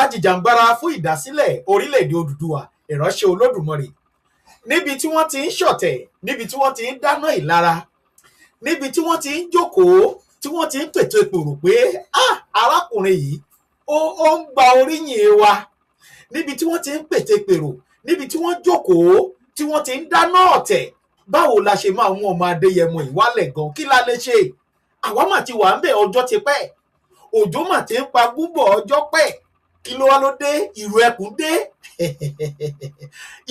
ajìjàǹgbara fún ìdásílẹ̀ orílẹ̀-èdè Odùduwà ìránṣẹ́ Olódùmarè níbi tí wọ́n ti ń ṣọ̀tẹ̀ níbi tí wọ́n ti ń dáná ìlara níbi tí wọ́n ti ń jókòó tí wọ́n ti ń pètò ìpòrò pé arákùnrin yìí ó ń gba oríyìn wa níbi tí wọ́n ti ń pètè ìpèrò níbi tí wọ́n jókòó tí wọ́n ti ń dáná ọ̀tẹ̀ báwo la ṣe máa mú ọmọ Adéyẹmọ ìwálẹ̀ gan kí la lè ṣe àwa mà ti wà ń bẹ̀ ọjọ́ ti pẹ́ òjò mà ti ń pa gúbọ̀ ọjọ́ pẹ́ kí ló wá ló dé ìrù ẹkùn dé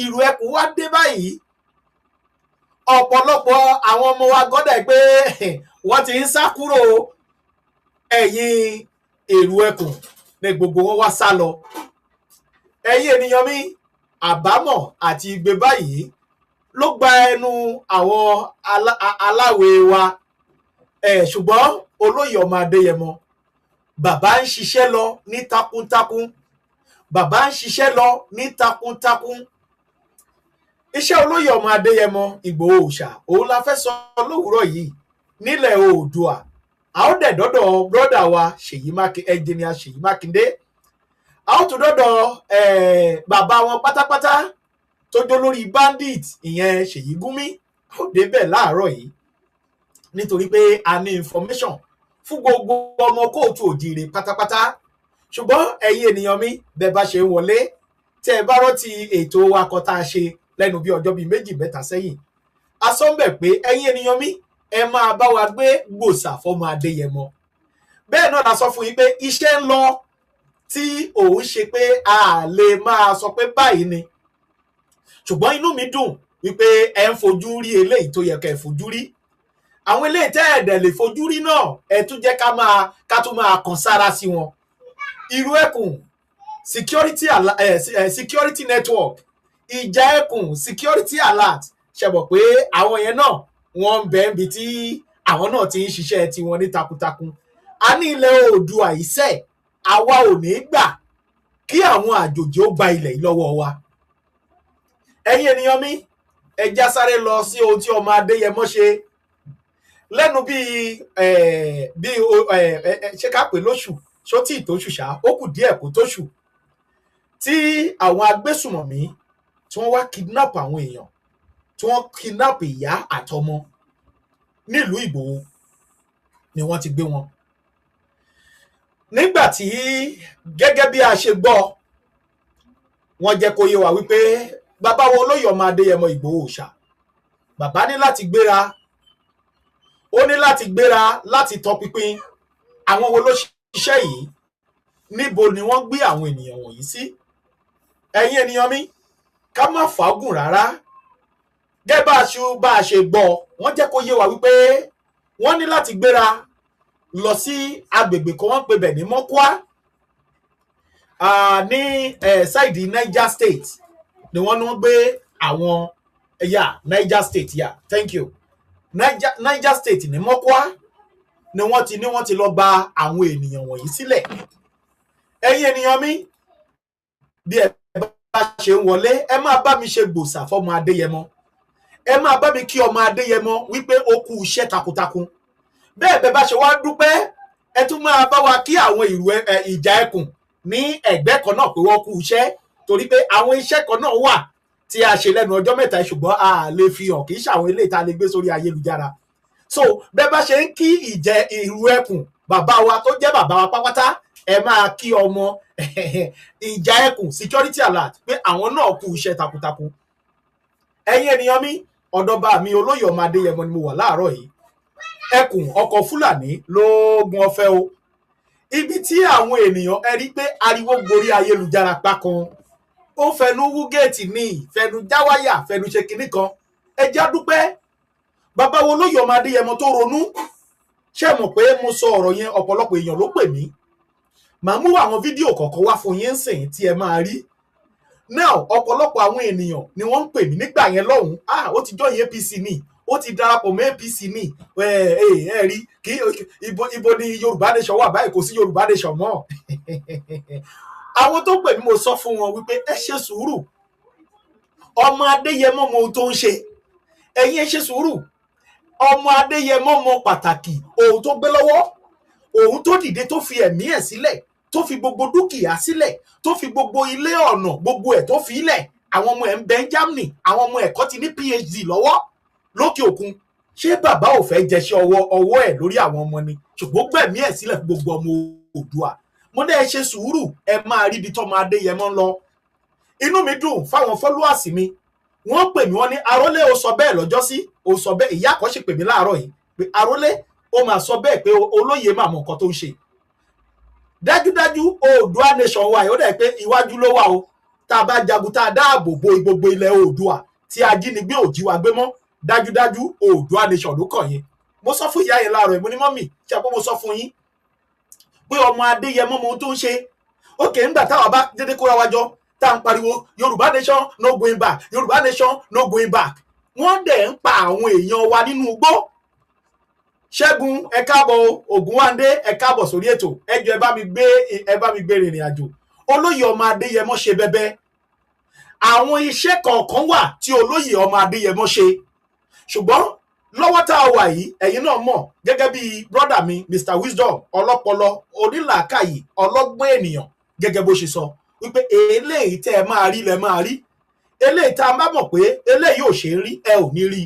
ìrù ẹkùn wá dé báyìí ọ̀pọ̀lọpọ̀ àwọn ọmọ wa gọ́dẹ̀ pé wọ́n ti ń sá kúrò ẹ̀yìn èrù ẹkùn ní gbogbo wọn wá sá lọ ẹ̀yin ènìyàn mi àbámọ̀ àti igbe báyìí ló gba ẹnu àwọn aláwẹ̀ wa ṣùgbọ́n olóyè ọmọ Adéyẹmọ bàbá ń ṣiṣẹ́ lọ ní takuntakun bàbá ń ṣiṣẹ́ lọ ní takuntakun iṣẹ́ olóyè ọmọ Adéyẹmọ Ìgbòho Òòṣà òun la fẹ́ sọ lówùúrọ̀ yìí nílẹ̀ Oòduà a ó dẹ̀ dọ́dọ̀ brọ́dà wa ẹnjìnìà Ṣèyí Mákindé a ó tún dọ́dọ̀ bàbá wọn pátápátá tó jó lórí bandit ìyẹn Ṣèyí Gúnmí a ó débẹ̀ láàárọ̀ yìí nítorí pé a ní information fún gbogbo ọmọ kóòtù òjìrè pátápátá ṣùgbọ́n ẹ̀yin ènìyàn mi bẹ́ẹ̀ bá ṣe ń wọlé tẹ́ ẹ bá rántí ètò wa kan tá a ṣe lẹ́nu bí ọjọ́ bíi méjì mẹ́ta sẹ́yìn a sọ ń bẹ̀ pé ẹ̀yin ènìyàn mi ẹ máa bá wa gbé gbòòsà fọmọ Adéyẹmọ bẹ́ẹ̀ náà la sọ fún yín pé iṣẹ́ ń lọ tí òun ṣe pé a lè máa sọ pé báyìí ni ṣùgbọ́n inú mi dùn wípé ẹ ń fojú rí eléyìí tó yẹ ká ẹ fojú rí àwọn eléyìí tẹ́ ẹ̀dẹ̀ lè fojú rí náà ẹ tún jẹ́ ká tún máa kàn sára sí wọn ìrù ẹkùn security network ìjà ẹkùn security alert ṣe mọ̀ pé àwọn yẹn náà wọ́n ń bẹ níbi tí àwọn náà ti ń ṣiṣẹ́ tiwọn ní takuntakun a ní ilẹ̀ Oòduà ìṣẹ́ àwa ò ní gbà kí àwọn àjòjì ó gba ilẹ̀ yìí lọ́wọ́ wa ẹ̀yin ènìyàn mi ẹ já sáré lọ sí ohun tí ọmọ Adéyẹmọ ṣe lẹ́nu bíi ṣé ká pè lóṣù ṣó tí ìtóṣù ṣá ó kù díẹ̀ kó tóṣù tí àwọn agbésùmọ̀mí tí wọ́n wá kidnap àwọn èèyàn tí wọ́n kidnap ìyá àtọmọ nílùú Ìgbòho ni wọ́n ti gbé wọn nígbà tí gẹ́gẹ́ bí a ṣe gbọ́ wọ́n jẹ́ kó yé wa wípé bàbá wo olóyè ọmọ Adéyẹmọ Ìgbòho Òòṣà bàbá ní láti gbéra ó ní láti gbéra láti tọpinpin àwọn wo ló ṣiṣẹ́ yìí níbo ni wọ́n gbé àwọn ènìyàn wọ̀nyí sí ẹ̀yin ènìyàn mi ká má fàágùn rárá gẹ́gẹ́ bá a ṣe gbọ́ wọ́n jẹ́ kó yé wa wípé wọ́n ní láti gbéra lọ sí agbègbè kan wọ́n pè bẹ̀ ní Mọ́kúá ní ṣáìdì Niger State ni wọ́n gbé àwọn Niger State thank you Niger State ní Mọ́kúá ni wọ́n ti lọ gba àwọn ènìyàn wọ̀nyí sílẹ̀ ẹ̀yin ènìyàn mi bí ẹ bá ṣe ń wọlé ẹ máa bá mi ṣe gbòòsà fọmọ Adéyẹmọ ẹ máa bá mi kí ọmọ Adéyẹmọ wípé ó kú iṣẹ́ takuntakun bẹ́ẹ̀ bá ṣe wá dúpẹ́ ẹ tún máa bá wa kí àwọn ìjà ẹkùn ní ẹ̀gbẹ́ kan náà pé wọ́n kú iṣẹ́ torí pé àwọn iṣẹ́ kan náà wà tí a ṣe lẹ́nu ọjọ́ mẹ́ta ṣùgbọ́n a lè fi hàn kì í ṣàwọn eléyìí tá a lè gbé sórí ayélujára so bẹ́ẹ̀ bá ṣe ń kí ìrù ẹkùn bàbá wa tó jẹ́ bàbá wa pápátá ẹ máa kí ọmọ ìjà ẹkùn security alert pé àwọn náà kú iṣẹ́ takuntakun ẹ̀yin ènìyàn mi ọ̀dọ̀ bá mi olóyè ọmọ Adéyẹmọ ni mo wà láàárọ̀ yìí ẹkùn ọkọ̀ Fúlàní ló gun ọ̀fẹ́ o ibi tí àwọn ènìyàn ẹ rí pé ariwo gborí ayélujára pa kan ó fẹnu wú géètì ní fẹnu jáwáyà fẹnu ṣe kinní kan ẹ já dúpẹ́ bàbá wo olóyè ọmọ Adéyẹmọ tó ronú ṣé mọ̀ pé mo sọ ọ̀rọ̀ yẹn ọ̀pọ̀lọpọ̀ èèyàn ló pè mí màá mú àwọn fídíò kọ̀ọ̀kan wá fún yín sìn tí ẹ máa rí now ọ̀pọ̀lọpọ̀ àwọn ènìyàn ni wọ́n ń pè mí nígbà yẹn lọ́hùn ó ti join APC ni ó ti darapọ̀ mọ́ APC ni ẹ rí kí ibo ni Yorùbá nation wà báyìí kò sí Yorùbá nation mọ́ àwọn tó pè mí mo sọ fún wọn wípé ẹ ṣe sùúrù ọmọ Adéyẹmọ mọ ohun tó ń ṣe ẹ̀yin ẹ ṣe sùúrù ọmọ Adéyẹmọ mọ pàtàkì ohun tó gbé lọ́wọ́ ohun tó dìde tó fi ẹ̀mí ẹ̀ sílẹ̀ tó fi gbogbo dúkìá sílẹ̀ tó fi gbogbo ilé ọ̀nà gbogbo ẹ̀ tó fi ilẹ̀ àwọn ọmọ ẹ̀ ń bẹ ní Germany àwọn ọmọ ẹ̀kọ́ ti ní PhD lọ́wọ́ lókè òkun ṣé bàbá ò fẹ́ jẹṣẹ́ ọwọ́ ẹ̀ lórí àwọn ọmọ ni ṣùgbọ́n gbẹ̀mí ẹ̀ sílẹ̀ gbogbo ọmọ Oòduà mo dẹ́ ṣe sùúrù ẹ máa rí ibi tọ́mọ Adéyẹmọ ń lọ inú mi dùn fáwọn followers mi wọ́n pè mí wọ́n ní Arólé ó sọ bẹ́ẹ̀ lọ́jọ́ sí ó sọ bẹ́ẹ̀ ìyá kan sì pè mí láàárọ̀ yìí pé Arólé ó máa sọ bẹ́ẹ̀ pé olóyè máa mọ nǹkan tó ń ṣe dájúdájú Oòduà nation wa yóò dẹ̀ pé iwájú ló wà o tá a bá jagun tá a dáàbò bo gbogbo ilẹ̀ Oòduà tí ajínigbé ò jí wa gbé mọ́ dájúdájú Oòduà nation ló kàn yín mo sọ fún ìyá yẹn láàárọ̀ yìí mo ní mọ́mì ṣe àpò mo sọ fún yín pé ọmọ Adéyẹmọ mọ ohun tó ń ṣe òkè ńgbà táwa bá dédé kóra wa jọ tá à ń pariwo Yorùbá nation no going back Yorùbá nation no going back wọ́n dẹ̀ ń pa àwọn èèyàn wa nínú igbó Ṣẹ́gun ẹ káàbọ̀ Ògúnwándé ẹ káàbọ̀ sórí ètò ẹjọ́ ẹ bá mi gbé rìnrìn àjò olóyè ọmọ Adéyẹmọ ṣe bẹbẹ àwọn iṣẹ́ kọ̀ọ̀kan wà tí olóyè ọmọ Adéyẹmọ ṣe ṣùgbọ́n lọ́wọ́ tá a wà yìí ẹ̀yin náà mọ̀ gẹ́gẹ́ bí brọ́dà mi Mr Wisdom ọlọ́pọlọ onílàákàyè ọlọ́gbọ́n ènìyàn gẹ́gẹ́ bó ṣe sọ wípé eléyìí tẹ́ ẹ máa rí lẹ máa rí eléyìí tá a bá mọ̀ pé eléyìí ò ṣe é rí ẹ ò ní rí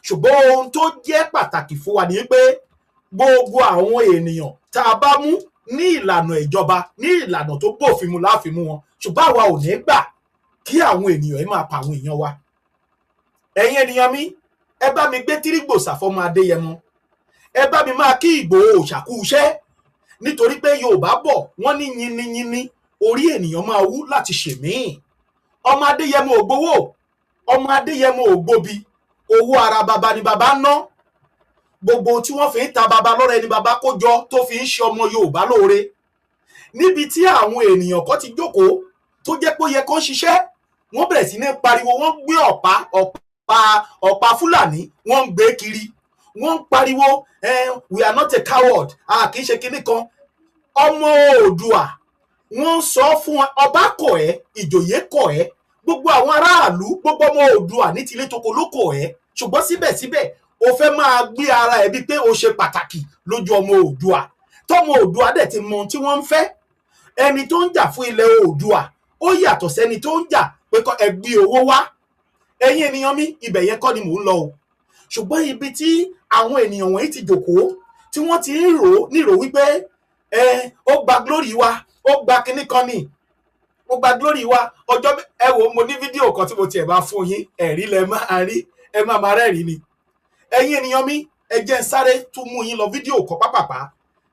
ṣùgbọ́n ohun tó jẹ́ pàtàkì fún wa ni pé gbogbo àwọn ènìyàn tá a bá mú ní ìlànà ìjọba ní ìlànà tó bófin mu láàfin mú wọn ṣùgbọ́n àwa ò ní gbà kí àwọn ènìyàn yìí máa pa àwọn èèyàn wa ẹ̀yin ènìyàn mi ẹ bá mi gbé tírígbòsà fọmọ Adéyẹmọ ẹ bá mi máa kí Ìgbòho òṣàkú iṣẹ́ nítorí pé Yorùbá bọ̀ wọ́n ní yínníyínní orí ènìyàn máa wú láti ṣèmíì ọmọ Adéyẹmọ ò gbowó ọmọ Adéyẹmọ ò gbóbi owó ara baba ni baba ná gbogbo tí wọ́n fi ń ta baba lọ́rẹ ni baba kó jọ tó fi ń ṣe ọmọ Yorùbá lóore níbi tí àwọn ènìyàn kan ti jókòó tó jẹ́ pé ó yẹ kó ṣiṣẹ́ wọ́n bẹ̀rẹ̀ sí ní pariwo wọ́n gbé ọ̀pá Fúlàní wọ́n ń gbé kiri wọ́n ń pariwo we are not a coward kì í ṣe kinní kan ọmọ Oòduà wọ́n sọ fún ọba kọ̀ ẹ́ ìjòyè kọ̀ ẹ́ gbogbo àwọn aráàlú gbogbo ọmọ Oòduà ní tilé toko ló kọ̀ ẹ́ ṣùgbọ́n síbẹ̀síbẹ̀ o fẹ́ máa gbé ara ẹ̀ bíi pé o ṣe pàtàkì lójú ọmọ Oòduà tọmọ Oòduà dẹ̀ ti mọ ohun tí wọ́n ń fẹ́ ẹni tó ń jà fún ilẹ̀ Oòduà ó yàtọ̀ sẹ́ni tó ń jà pé kọ́ ẹ gbé owó wá ẹ̀yin ènìyàn mi ibẹ̀ yẹn kọ́ ni mò ń lọ o ṣùgbọ́n ibi tí àwọn ènìyàn wọ̀nyí ti jókòó tí wọ́n ti ń rò nírò wípé ó gba glory wa ó gba kinní kan ni ó gba glory wa ọjọ́ ẹ wò mo ní fídíò kan tí mo tiẹ̀ bá fún yín ẹ̀rí lẹ máa rí ẹ máa rẹ́rìí ni ẹ̀yin ènìyàn mi ẹ jẹ́ n sáré tún mú yín lọ fídíò kan pápápá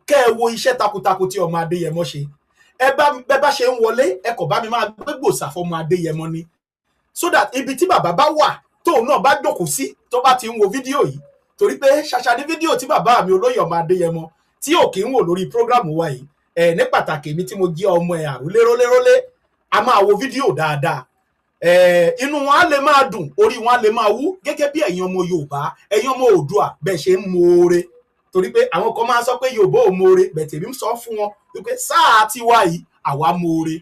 kẹ́ ẹ wo iṣẹ́ takuntakun tí ọmọ Adéyẹmọ ṣe ẹ bá ṣe ń wọlé ẹ kò bá mi máa gbé gbòòsà fọmọ Adéyẹmọ ni so that ibi tí bàbá bá wà tóun náà bá jókòó sí tó bá ti ń wo fídíò yìí torí pé ṣàṣà ní fídíò tí bàbá mi olóyè ọmọ Adéyẹmọ tí ò kì í wò lórí prógrámù wa yìí ní pàtàkì mi tí mo jẹ́ ọmọ ẹ̀ àrólérólérólé a máa wo fídíò dáadáa inú wọn á lè máa dùn orí wọn á lè máa wú gẹ́gẹ́ bí ẹ̀yin ọmọ Yorùbá ẹ̀yin ọmọ Oòduà bẹ́ẹ̀ ṣe ń moore torí pé àwọn kan máa ń sọ pé Yorùbá ò moore bẹ̀tẹ̀ mi ń sọ fún wọn wípé sáà tí wá yìí àwa moore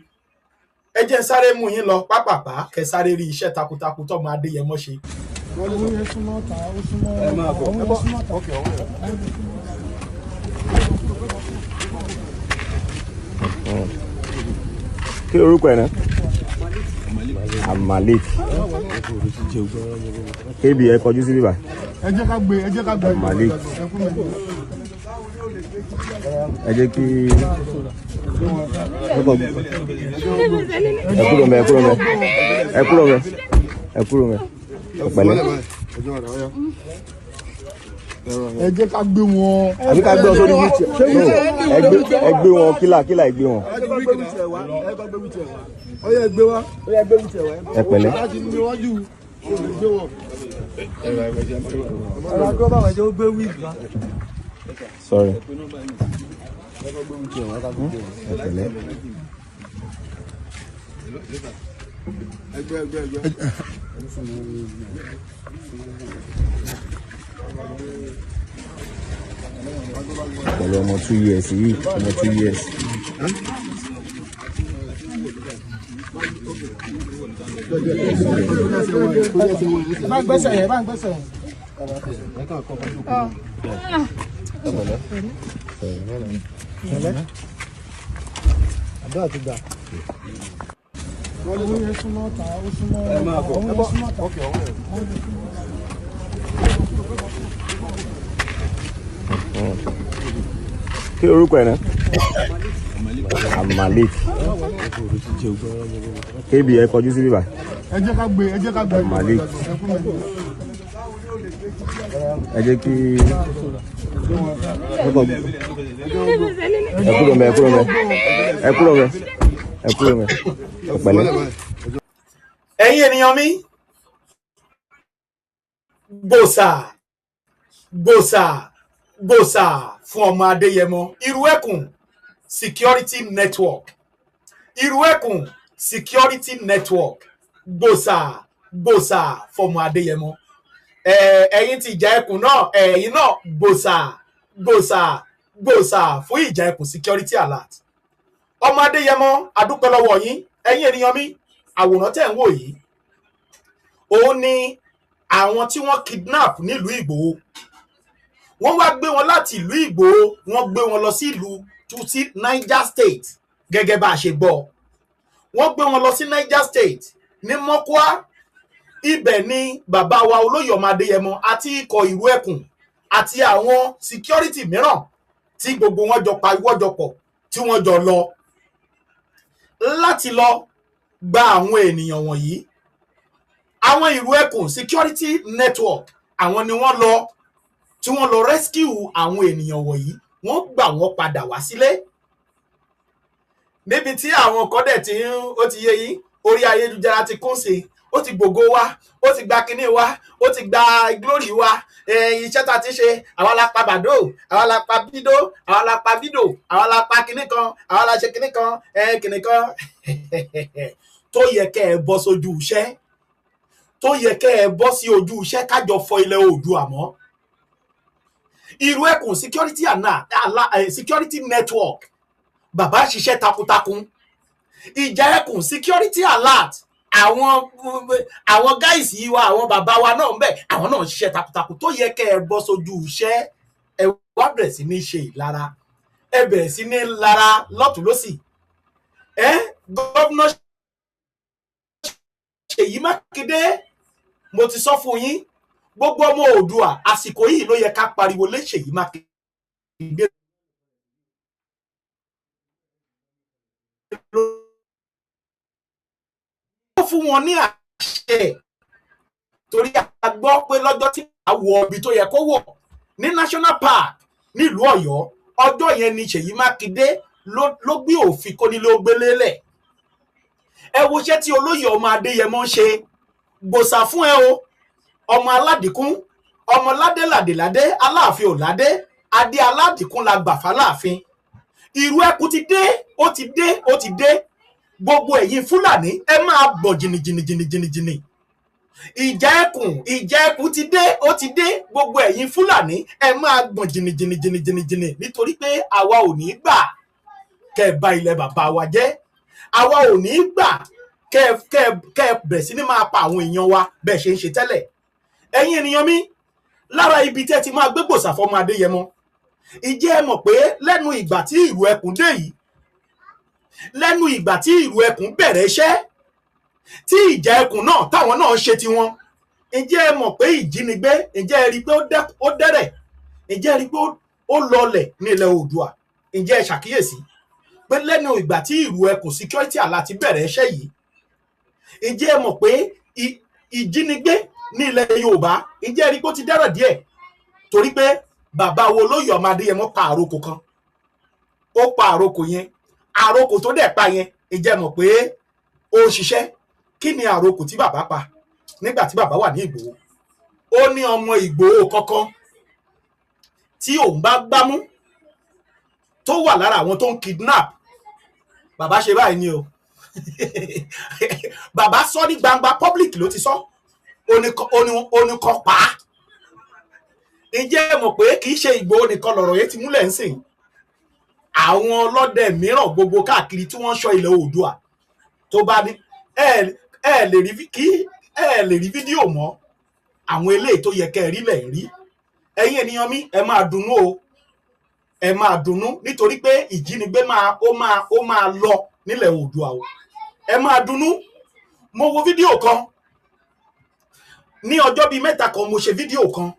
ẹ jẹ́ sáré mú yín lọ pápápá kẹ́ sáré rí iṣẹ́ takuntakun tọ́mọ Adéyẹmọ ṣe. kí orúkọ ẹ̀ náà Malik kébì ẹ kọjú sí bíbá ẹ jẹ́ ká gbé Malik ẹ jẹ́ kí ẹ kúrò mẹ́ ọ̀pẹ̀lẹ́ ẹ jẹ́ ká gbé wọn àbí ká gbé wọn sórí wíìtì ẹ gbé wọn kílà ẹ gbé wọn ẹ pẹ̀lẹ́ sorry ẹ pẹ̀lẹ́ pẹ̀lú ọmọ 2 years yìí ọmọ 2 years. bá ń gbẹ́sẹ̀ yẹn. àdúrà ti gbà. Àwọn yẹn súnmọ́ ta, ó súnmọ́ ta, àwọn yẹn súnmọ́ ta. Kí orúkọ ẹ̀ náà? Malik. Kébi ẹ kọjú sí bíbá. Ẹ jẹ́ ká gbé, ẹ jẹ́ ká gbé. Malik. Ẹ jẹ́ kí ẹ kúrò mẹ́, ẹ kúrò mẹ́, ẹ kúrò mẹ́, ẹ kúrò mẹ́, ẹ pẹ̀lẹ́. Ẹ̀yin ènìyàn mi, gbòsà gbòsà gbòsà fún ọmọ Adéyẹmọ. Irú-ẹkùn security network, Irú-ẹkùn security network, gbòsà gbòsà fún ọmọ Adéyẹmọ. Ẹ̀yin ti ìjà ẹkùn náà, ẹ̀yin náà gbòsà gbòsà gbòsà fún ìjà ẹkùn security alert. Ọmọ Adéyẹmọ, adúpẹ́ lọ́wọ́ yín. Ẹ̀yin ènìyàn mi, àwòrán tẹ́ ń wò yìí, òun ni àwọn tí wọ́n kidnap nílùú Ìgbòho. Wọ́n wá gbé wọn láti ìlú Ìgbòho, wọ́n gbé wọn lọ sí ìlú Niger State gẹ́gẹ́ bá a ṣe gbọ́. Wọ́n gbé wọn lọ sí Niger State ní Mọ́kúá. Ibẹ̀ ni bàbá wa olóyè ọmọ Adéyẹmọ àti ikọ̀ Irú-ẹkùn àti àwọn security mìíràn tí gbogbo wọn jọ pawọ́jọpọ̀ tí wọ́n jọ lọ láti lọ gba àwọn ènìyàn wọ̀nyí. Àwọn Irú-ẹkùn security network, àwọn ni wọ́n lọ tí wọ́n lọ rescue àwọn ènìyàn wọ̀nyí. Wọ́n gbà wọ́n padà wá sílé. Níbi tí àwọn kan dẹ̀ tí ó ti yé yín, orí ayélujára ti kún sí, ó ti gbògo wa, ó ti gba kinní wa, ó ti gba glory wa. Iṣẹ́ ta ti ṣe, àwa la pa Bàdó, àwa la pa Bídó, àwa la pa Bídò, àwa la pa kinní kan, àwa la ṣe kinní kan, kinní kan. Tó yẹ kẹ́ ẹ bọ́ sójú iṣẹ́, tó yẹ kẹ́ ẹ bọ́ sí ojú iṣẹ́ kájọ fọ ilẹ̀ Oòduà mọ́. Irú-ẹkùn security network, bàbá ṣiṣẹ́ takuntakun. Ìjà ẹkùn security alert, àwọn gáìsì wa, àwọn bàbá wa náà ń bẹ, àwọn náà ṣiṣẹ́ takuntakun. Tó yẹ kẹ́ ẹ bọ́ sójú iṣẹ́, ẹ wá bẹ̀rẹ̀ sí ní ṣe ìlara, ẹ bẹ̀rẹ̀ sí ní lara lọ́tùn lósì. Gọ́vnà Ṣèyí Mákindé, mo ti sọ fún yín, gbogbo ọmọ Oòduà, àsìkò yìí ló yẹ ká pariwo lé Ṣèyí Mákindé. Ó fún wọn ní àṣẹ, torí a gbọ́ pé lọ́jọ́ tí a wọ ibi tó yẹ kó wọ̀ ní National Park nílùú Ọ̀yọ́, ọjọ́ yẹn ni Ṣèyí Mákindé ló gbé òfin kónílé ó gbélé lẹ̀. Ẹ wo iṣẹ́ tí olóyè ọmọ Adéyẹmọ ń ṣe. Gbòsà fún ẹ o, ọmọ aládìkún, ọmọ ládéládéládé, aláàfin ò ládé, adé aládìkún la gbà fáláàfin. Irú-ẹkùn ti dé, ó ti dé, ó ti dé. Gbogbo ẹ̀yin Fúlàní, ẹ máa bọ̀ jìnnìjìnnìjìnnìjìnnì. Ìjà ẹkùn ti dé, ó ti dé. Gbogbo ẹ̀yin Fúlàní, ẹ máa gbọ̀n jìnnìjìnnìjìnnìjìnnì, nítorí pé àwa ò ní gbà kẹ́ ẹ bà ilẹ̀ bàbá wa jẹ́. Àwa ò ní gbà kẹ́ bẹ̀rẹ̀ sí ní máa pa àwọn èèyàn wa bẹ́ẹ̀ ṣe ń ṣe tẹ́lẹ̀. Ẹ̀yin ènìyàn mi, lára ibi tẹ́ ti máa gbé gbòsà fọmọ Adéyẹmọ. Ìjẹ́ ẹ mọ̀ pé lẹ́nu ìgbà tí Irú-ẹkùn dé yìí, lẹ́nu ìgbà tí Irú-ẹkùn bẹ̀rẹ̀ iṣẹ́, tí ìjà ẹkùn náà táwọn náà ṣe tiwọn, ìjẹ́ ẹ mọ̀ pé ìjínigbé, ìjẹ́ ẹ rí pé ó dẹ́rẹ̀, ìjẹ́ ẹ rí pé ó lọlẹ̀ ní ilẹ̀ Oòduà. Ìjẹ́ ẹ ṣàkíyèsí pé lẹ́nu ìgbà tí Irú-ẹkùn security alert bẹ̀rẹ̀ iṣẹ́ yìí, ìjẹ́ ẹ mọ̀ pé ìjínigbé ní ilẹ̀ Yorùbá, ìjẹ́ ẹ rí pé ó ti dẹ́rẹ̀ díẹ̀, torí pé bàbá wo olóyè ọmọ Adéyẹmọ pa àrokò kan. Ó pa àrokò yẹn, àrokò tó dẹ̀ pa yẹn, ìjẹ́ ẹ mọ̀ pé ó ṣiṣẹ́. Kí ni àrokò tí bàbá pa nígbà tí bàbá wà ní Ìgbòho? Ó ní ọmọ Ìgbòho kankan tí òun bá gbámú tó wà lára àwọn tó ń kidnap, bàbá ṣe báyìí ni o. Bàbá sọ ní gbangba, public ló ti sọ, oníkan pa á. Ǹjẹ́ ẹ mọ̀ pé kì í ṣe Ìgbòho nìkan lọ̀rọ̀ yẹn ti múlẹ̀ ń sìn. Àwọn ọlọ́dẹ mìíràn gbogbo káàkiri tí wọ́n ń ṣọ́ ilẹ̀ Oòduà, tó bá ní ẹ lè rí fídíò mọ́, àwọn eléyìí tó yẹ kẹ́ ẹ rí lẹ̀ rí. Ẹ̀yin ènìyàn mi, ẹ máa dunnú o, ẹ máa dunnú, nítorí pé ìjínigbé ó máa lọ nílẹ̀ Oòduà o ẹ máa dunnú. Mo wo fídíò kan ní ọjọ́ bíi mẹ́ta kan, mo ṣe fídíò kan,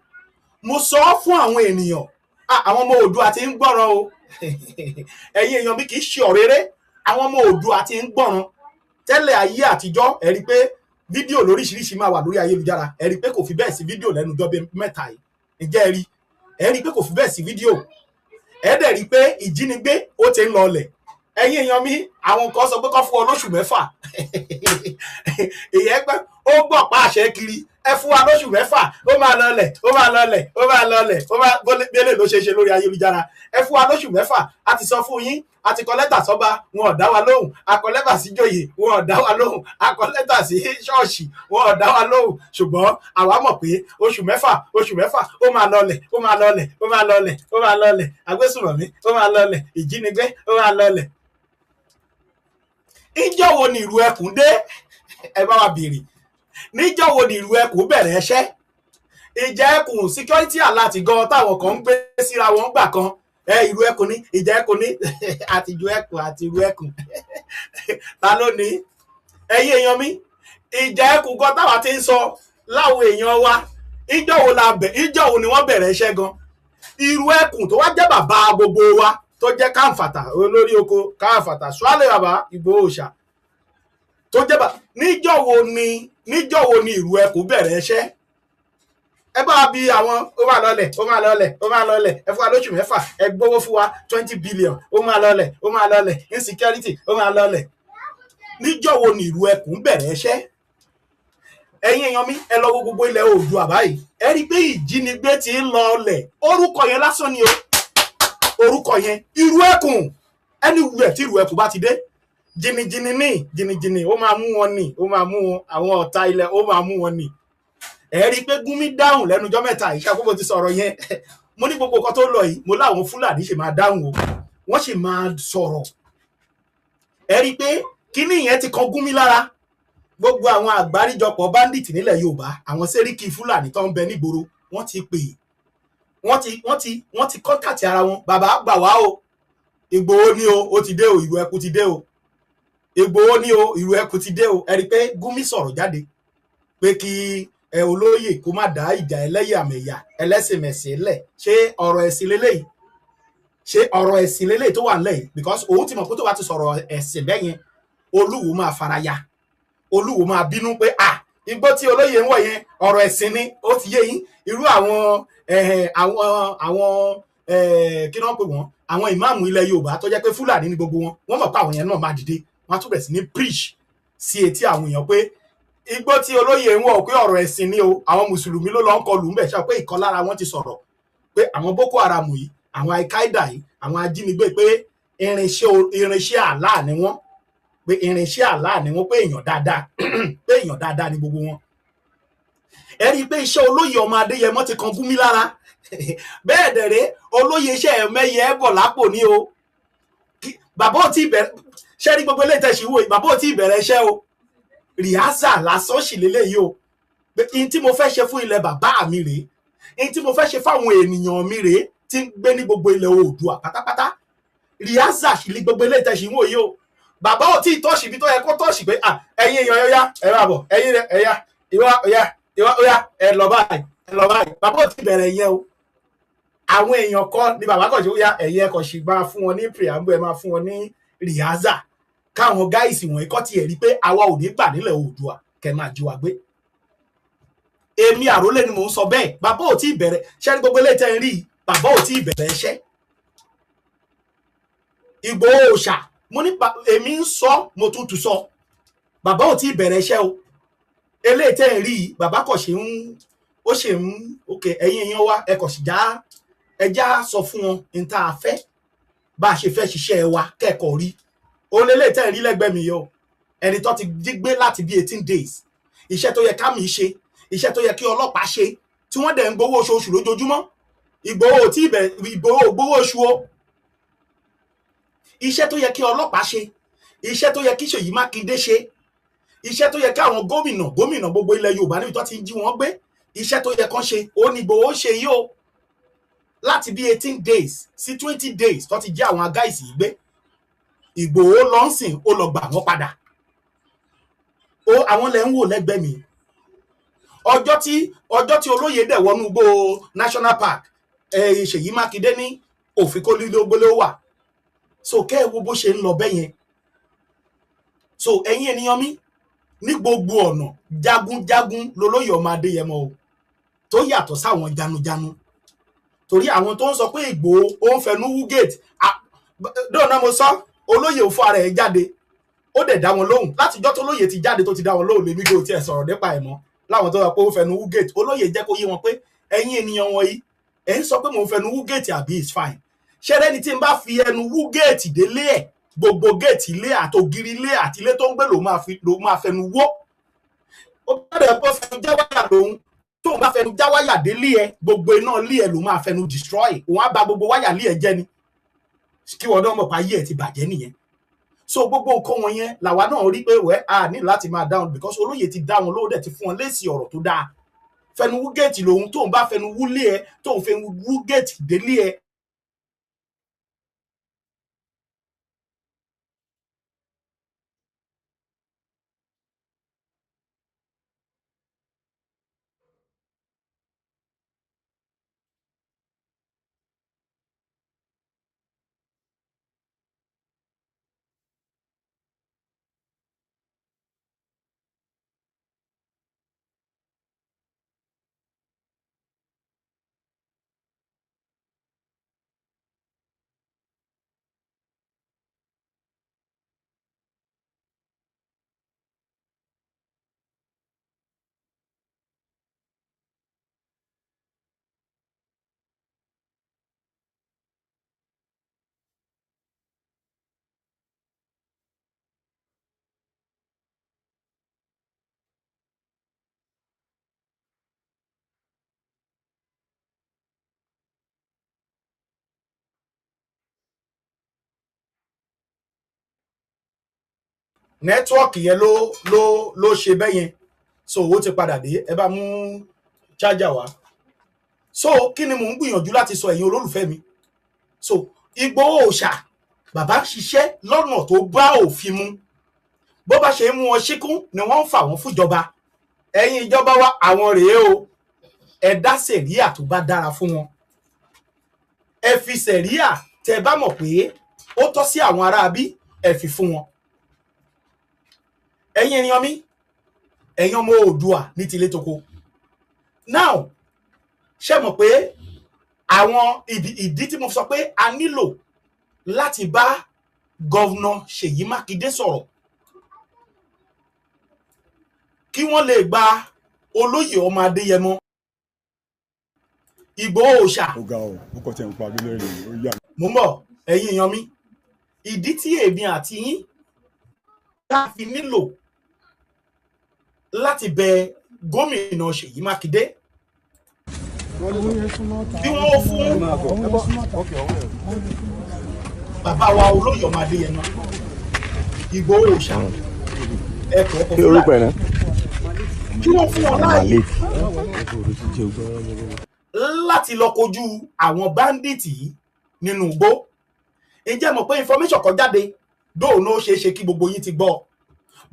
mo sọ fún àwọn ènìyàn, àwọn ọmọ Oòduà ti ń gbọ́ràn o ẹ̀yin èèyàn mi kì í ṣe ọ̀rẹ́rẹ́, àwọn ọmọ Oòduà ti ń gbọ́ràn. Tẹ́lẹ̀ ayé àtijọ́ ẹ rí pé fídíò lóríṣiríṣi máa wà lórí ayélujára, ẹ rí pé kò fi bẹ́ẹ̀ sí fídíò lẹ́nu ọjọ́ bíi mẹ́ta yìí, ǹjẹ́ ẹ rí pé kò fi bẹ́ẹ̀ sí fídíò, ẹ dẹ̀ rí pé ìjínigbé ó ti ń lọlẹ̀. Ẹ̀yin èèyàn mi àwọn kan sọ pé kó fún ọ lóṣù mẹ́fà èyí pé ó gbọ́ pa àṣẹ kiri, ẹ fún wa lóṣù mẹ́fà ó máa lọlẹ̀ ó máa lọlẹ̀ ó máa lọlẹ̀ ó máa bẹ́lẹ̀ ló ṣe lórí ayélujára. Ẹ fún wa lóṣù mẹ́fà, a ti sọ fún yín, a ti kọ lẹ́tà sọ́ba wọn ò dá wa lóhùn, a kọ lẹ́tà sí joyè wọn ò dá wa lóhùn, a kọ lẹ́tà sí ṣọ́ọ̀ṣì wọn ò dá wa lóhùn, ṣùgbọ́n àwa mọ̀ pé oṣù mẹ́fà ó máa lọlẹ̀ ó máa lọlẹ̀ ó máa lọlẹ̀ ó máa lọlẹ̀, agbésùnmọ̀mí ó máa lọlẹ̀, ìjínigbé ó máa lọlẹ̀. Ìjọ́ wo ni ìrù ẹkùn dé? Ẹ bá wa béèrè. Níjọ́ wo ni ìrù ẹkùn bẹ̀rẹ̀ ẹṣẹ́? Ìjà ẹkùn security alert gan táwọn kan ń gbé síra wọn gbà kan, ìrù ẹkùn ní, ìjà ẹkùn ní àtijọ́ ẹkùn àti ìrù ẹkùn ta ló ní? Ẹ̀yin èèyàn mi, ìjà ẹkùn gan táwa ti ń sọ láwọn èèyàn wa, ìjọ́ wo ni wọ́n bẹ̀rẹ̀ ẹṣẹ́ gan? Ìrù ẹkùn tó wá jẹ́ bàbá gbogbo wa, tó jẹ́ Káǹfàtà olórí oko, Káǹfàtà Ṣúálẹ̀ bàbá Ìgbòho Òòṣà tó jẹ́ bàbá. Níjọ́ wo ni ìrù ẹkùn bẹ̀rẹ̀ ẹṣẹ́? Ẹ bá wa bí àwọn ó máa lọlẹ̀ ó máa lọlẹ̀ ó máa lọlẹ̀, ẹ fún wa lóṣù mẹ́fà, ẹ gbówó fún wa 20 billion, ó máa lọlẹ̀ ó máa lọlẹ̀, insecurity ó máa lọlẹ̀. Níjọ́ wo ni ìrù ẹkùn bẹ̀rẹ̀ ẹṣẹ́? Ẹ̀yin èèyàn mi, ẹ lọ wo gbogbo ilẹ̀ Oòduà báyìí, ẹ rí i pé ìjínigbé ti ń lọlẹ̀. Orúkọ yẹn lásán ni o, orúkọ yẹn ìrù ẹkùn, anywhere tí ìrù ẹkùn bá ti dé, jìnnìjìnnì ó máa mú wọn nì, ó máa mú wọn, àwọn ọ̀tá ilẹ̀ ó máa mú wọn nì. Ẹ rí i pé Gúnmi dáhùn lẹ́nu ọjọ́ mẹ́ta yìí, ṣàkóso ti sọ̀rọ̀ yẹn mo ní gbogbo nǹkan tó lọ yìí, mo láwọn Fúlàní ṣe máa dáhùn o, wọ́n sì máa sọ̀rọ̀. Ẹ rí i pé kíní yẹn ti kan Gúnmi lára. Gbogbo àwọn àgbáríjọpọ̀ bandit nílẹ̀ Yorùbá, àwọn sẹ́ríkì Fúlàní tó ń bẹ nígboro, wọ́n ti pè, wọ́n ti kọ́ńtàtì ara wọn. Bàbá gbà wá o, Ìgbòho ní o, ó ti dé o, ìrù ẹkùn ti dé o, Ìgbòho ní o, ìrù ẹkùn ti dé o. Ẹ rí i pé Gúnmi sọ̀rọ̀ jáde pé kí olóyè kó má dá ìjà ẹlẹ́yàmẹ̀yà ẹlẹ́sìnmẹ̀sìn lẹ̀. Ṣé ọ̀rọ̀ ẹ̀sìn lélẹ́yìí? Ṣé ọ̀rọ̀ ẹ̀sìn lélẹ́yìí tó wà nílẹ̀ yìí? Because òun ti mọ̀ pé tó bá ti sọ̀rọ̀ ẹ̀sìn bẹ́yẹn, Olúwo máa faraya, Olúwo máa bínú pé igbó tí olóyè ń wọ̀ yẹn ọ̀rọ̀ ẹ̀sìn ni. Ó ti yé yín irú àwọn kí ni wọ́n pè wọ́n, àwọn ìmáàmù ilẹ̀ Yorùbá tó jẹ́ pé Fúlàní ní gbogbo wọn, wọ́n mọ̀ pé àwọn yẹn náà máa dìde, wọ́n á tún bẹ̀rẹ̀ sí ní preach sí etí àwọn èèyàn pé igbó tí olóyè ń wọ̀ pé ọ̀rọ̀ ẹ̀sìn ni o, àwọn mùsùlùmí ló lọ ń kọlù ń bẹ̀. Ṣe pé ìkan lára wọn ti sọ̀rọ̀ pé àwọn Boko Haram yìí, àwọn Al-Qaeda yìí, àwọn ajínigbé pé irinṣẹ́ Allah ni wọ́n, pé irinṣẹ́ Allah ni wọ́n, pé èèyàn dáadáa pé èèyàn dáadáa ni gbogbo wọn. Ẹ rí i pé iṣẹ́ olóyè ọmọ Adéyẹmọ ti kan Gúnmi lára. Bẹ́ẹ̀ dẹ̀rẹ́ olóyè iṣẹ́ ẹ̀mẹ́yẹ bọ̀ lápò ní o. Bàbá ò tí ì bẹ̀rẹ̀, ṣé rí gbogbo ilé ìtẹ̀sí wo, bàbá ò tí ì bẹ̀rẹ̀ iṣẹ́ o, rìhásà lásán sì lélẹ́yìí o. In tí mo fẹ́ ṣe fún ilẹ̀ bàbá mi rèé, in tí mo fẹ́ ṣe fáwọn ènìyàn mi rèé tí ń gbé ní gbogbo ilẹ̀ Oòduà pátápátá. Rìhásà sì lé gbogbo ilé ìtẹ̀sí wo yìí o. Bàbá ò tí ì tọ́ọ̀ṣì bí tó yẹ kó tọ́ọ̀ṣì pé ẹ̀yin èèyàn ọ̀yá ẹ máa bọ̀, ẹ̀yin ẹ̀yà ìwà ọ̀yá ẹ lọ báyìí. Bàbá ò tí ì bẹ̀rẹ̀ yẹn o. Àwọn èèyàn kọ́ ni bàbá kọ̀ ṣe ó yá ẹ̀yin ẹ̀kọ́ sì máa fún wọn ní preamble, ẹ máa fún wọn ní rìhásà, káwọn gáìsì wọ̀nyí kọ́ tiẹ̀ rí pé àwa ò ní gbà nílẹ̀ Oòduà kẹ́ máa jí wa gbé. Èmi Àrólé ni mò ń sọ bẹ́ẹ̀. Bàbá ò tí ì bẹ̀rẹ̀, ṣẹ́ ní gbogbo ilé tẹ́ ń rí, bàbá ò tí ì bẹ̀rẹ̀ iṣẹ́. Ìgbòho Òòṣà, mo ní èmi ń sọ, mo tún sọ, bàbá ò tí ì bẹ̀rẹ̀ iṣẹ́ o. Eléyìí tẹ́ ń rí, bàbá kọ̀ ṣe ń, ó ṣe ń, ok ẹ̀yin èèyàn wa ẹ kọ̀ sì ẹjá sọ fún wọn ní tá a fẹ́, bá a ṣe fẹ́ ṣiṣẹ́ wa kẹ́kọ̀ọ́ rí. Òun lélẹ́yìí tẹ́ ń rí lẹ́gbẹ̀ẹ́ mi yọ, ẹni tó ti gbé láti bí 18 days, iṣẹ́ tó yẹ ká mi ṣe, iṣẹ́ tó yẹ kí ọlọ́pàá ṣe, tí wọ́n dẹ̀ ń gbowó oṣooṣù lójoojúmọ́. Ìgbòho ò tí ì bẹ̀rẹ̀, Ìgbòho gbowó oṣù o. Iṣẹ́ tó yẹ kí ọlọ́pàá ṣe, iṣẹ́ tó yẹ kí Ṣèyí Mákindé ṣe, iṣẹ́ tó yẹ kí àwọn gómìnà gbogbo ilẹ̀ Yorùbá níbi tó ti ń jí wọn gbé, iṣẹ́ tó yẹ kán ṣe, ó ní Ìgbòho ṣe yìí o. Láti bí 18 days sí 20 days tó ti jí àwọn agáìsì gbé. Ìgbòho lọ ń sìn ó lọ gbà wọ́n padà. Àwọn lẹ ń wò lẹ́gbẹ̀ẹ́ mi. Ọjọ́ tí olóyè dẹ̀ wọnú igbó National Park, Ṣèyí Mákindé ní òfin kólílógbóló wà. So kẹ́ ẹ wo bó ṣe ń lọ bẹ́yẹn. So ẹ̀yin ènìyàn mi, ní gbogbo ọ̀nà jagunjagun lolóyè ọmọ Adéyẹmọ o, tó yàtọ̀ sáwọn janujanu. Torí àwọn tó ń sọ pé Ìgbòho ó ń fẹnu wú gate, dọ́ọ̀nà mo sọ, olóyè ò fún ara ẹ̀ jáde, ó dẹ̀ dá wọn lóhùn. Látijọ́ tó lóyè ti jáde tó ti dá wọn lóhùn lèmi kò tiẹ̀ sọ̀rọ̀ nípa ẹ̀ mọ́. Láwọn tó sọ pé ó ń fẹnu wú gate, olóyè jẹ́ kó yé wọn pé ẹ̀yin ènìyàn wọ̀nyí, ẹ̀ ń sọ pé mò ń fẹnu wú gate àbí it's fine. Ṣẹ́rẹ́ ni tí n bá fi ẹnu wú gate délé ẹ̀, gbogbo gate ilé àtògiri ilé àti ilé tó ń gbé ló máa fẹnu wó. Ó bẹ̀rẹ̀ pé fẹnu jáwáyà lòun, tóun bá fẹnu jáwáyà délé ẹ̀, gbogbo iná ilé ẹ̀ ló máa fẹnu destroy. Òun á bà gbogbo wáyà ilé ẹ̀ jẹ́ ni. Kí wọ́n náà mọ̀ pa ayé ẹ̀ ti bàjẹ́ nìyẹn. So gbogbo nǹkan wọn yẹn làwa náà rí pé a ní láti máa dáhùn because olóyè ti dá wọn lóòdẹ̀ ti fún wọn lésì ọ̀rọ̀ tó dáa. Fẹnu wú géètì lòun, tóun bá fẹnu wú lé ẹ, tóun fẹnu wú géètì délé ẹ. Nẹ́tíwọ́ọ̀kì yẹn ló ṣe bẹ́yẹn. So owó ti padà dé, ẹ bá mú chájà wá. So kí ni mò ń gbìyànjú láti sọ ẹ̀yin olólùfẹ́ mi? So Ìgbòho Òòṣà, bàbá ṣiṣẹ́ lọ́nà tó bá òfin mu. Bó bá ṣe mú wọn ṣíkún ni wọ́n ń fà wọ́n fúnjọba. Ẹ̀yin ìjọba wa, àwọn rèé o. Ẹ dá sẹ̀ríà tó bá dára fún wọn. Ẹ fi sẹ̀ríà tẹ́ bá mọ̀ pé ó tọ́ sí àwọn aráabí, ẹ fi fún wọn. Ẹ̀yin ènìyàn mi, ẹ̀yin ọmọ Oòduà ní tilé toko. Now, ṣé mọ̀ pé àwọn ìdí tí mo sọ pé a nílò láti bá gọ́vnà Ṣèyí Mákindé sọ̀rọ̀ kí wọ́n lè gba olóyè ọmọ Adéyẹmọ. Ìgbòho Òòṣà. Ọ̀gá o, ó kọ́ tẹ̀ ń pa abílẹ̀ rẹ̀ ó yà. Mo ń bọ̀, ẹ̀yin èèyàn mi, ìdí tí èmi àti yín tá fi nílò láti bẹ gómìnà Ṣèyí Mákindé bí wọ́n fún bàbá wa olóyè ọmọ Adéyẹmọ Ìgbòho Òòṣà ẹ̀kọ́ ọkọ̀ fúlàní kí wọ́n fún wọn láàyè láti lọ kojú àwọn báńdíìtì nínú igbó. Ǹjẹ́ mọ̀ pé information kan jáde dóònà ó ṣeé ṣe kí gbogbo yín ti gbọ́,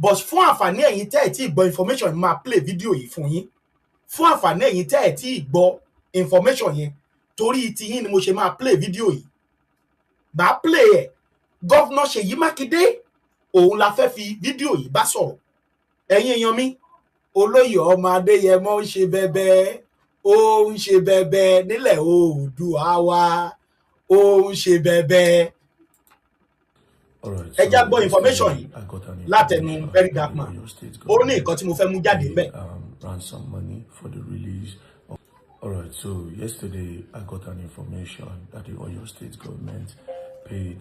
but fún àǹfààní ẹ̀yin tẹ́ ẹ̀ tí ì gbọ́ information máa play fídíò yìí fún yín. Fún àǹfààní ẹ̀yin tẹ́ ẹ̀ tí ì gbọ́ information yẹn, torí ti yín ni mo ṣe máa play fídíò yìí. Bá play ẹ̀, gọ́vnà Ṣèyí Mákindé òun la fẹ́ fi fídíò yìí bá sọ̀rọ̀. Ẹ̀yin èèyàn mi, olóyè ọmọ Adéyẹmọ ń ṣe bẹbẹ, ó ń ṣe bẹbẹ nílẹ̀ Oòduà wa, ó ń ṣe bẹbẹ. Ẹ já gbọ́ information yìí látẹnu Very Dark Man. Ó ní nǹkan tí mo fẹ́ mú jáde ńbẹ̀. Ransom money for the release of... All right, so yesterday I got an information that the Oyo State government paid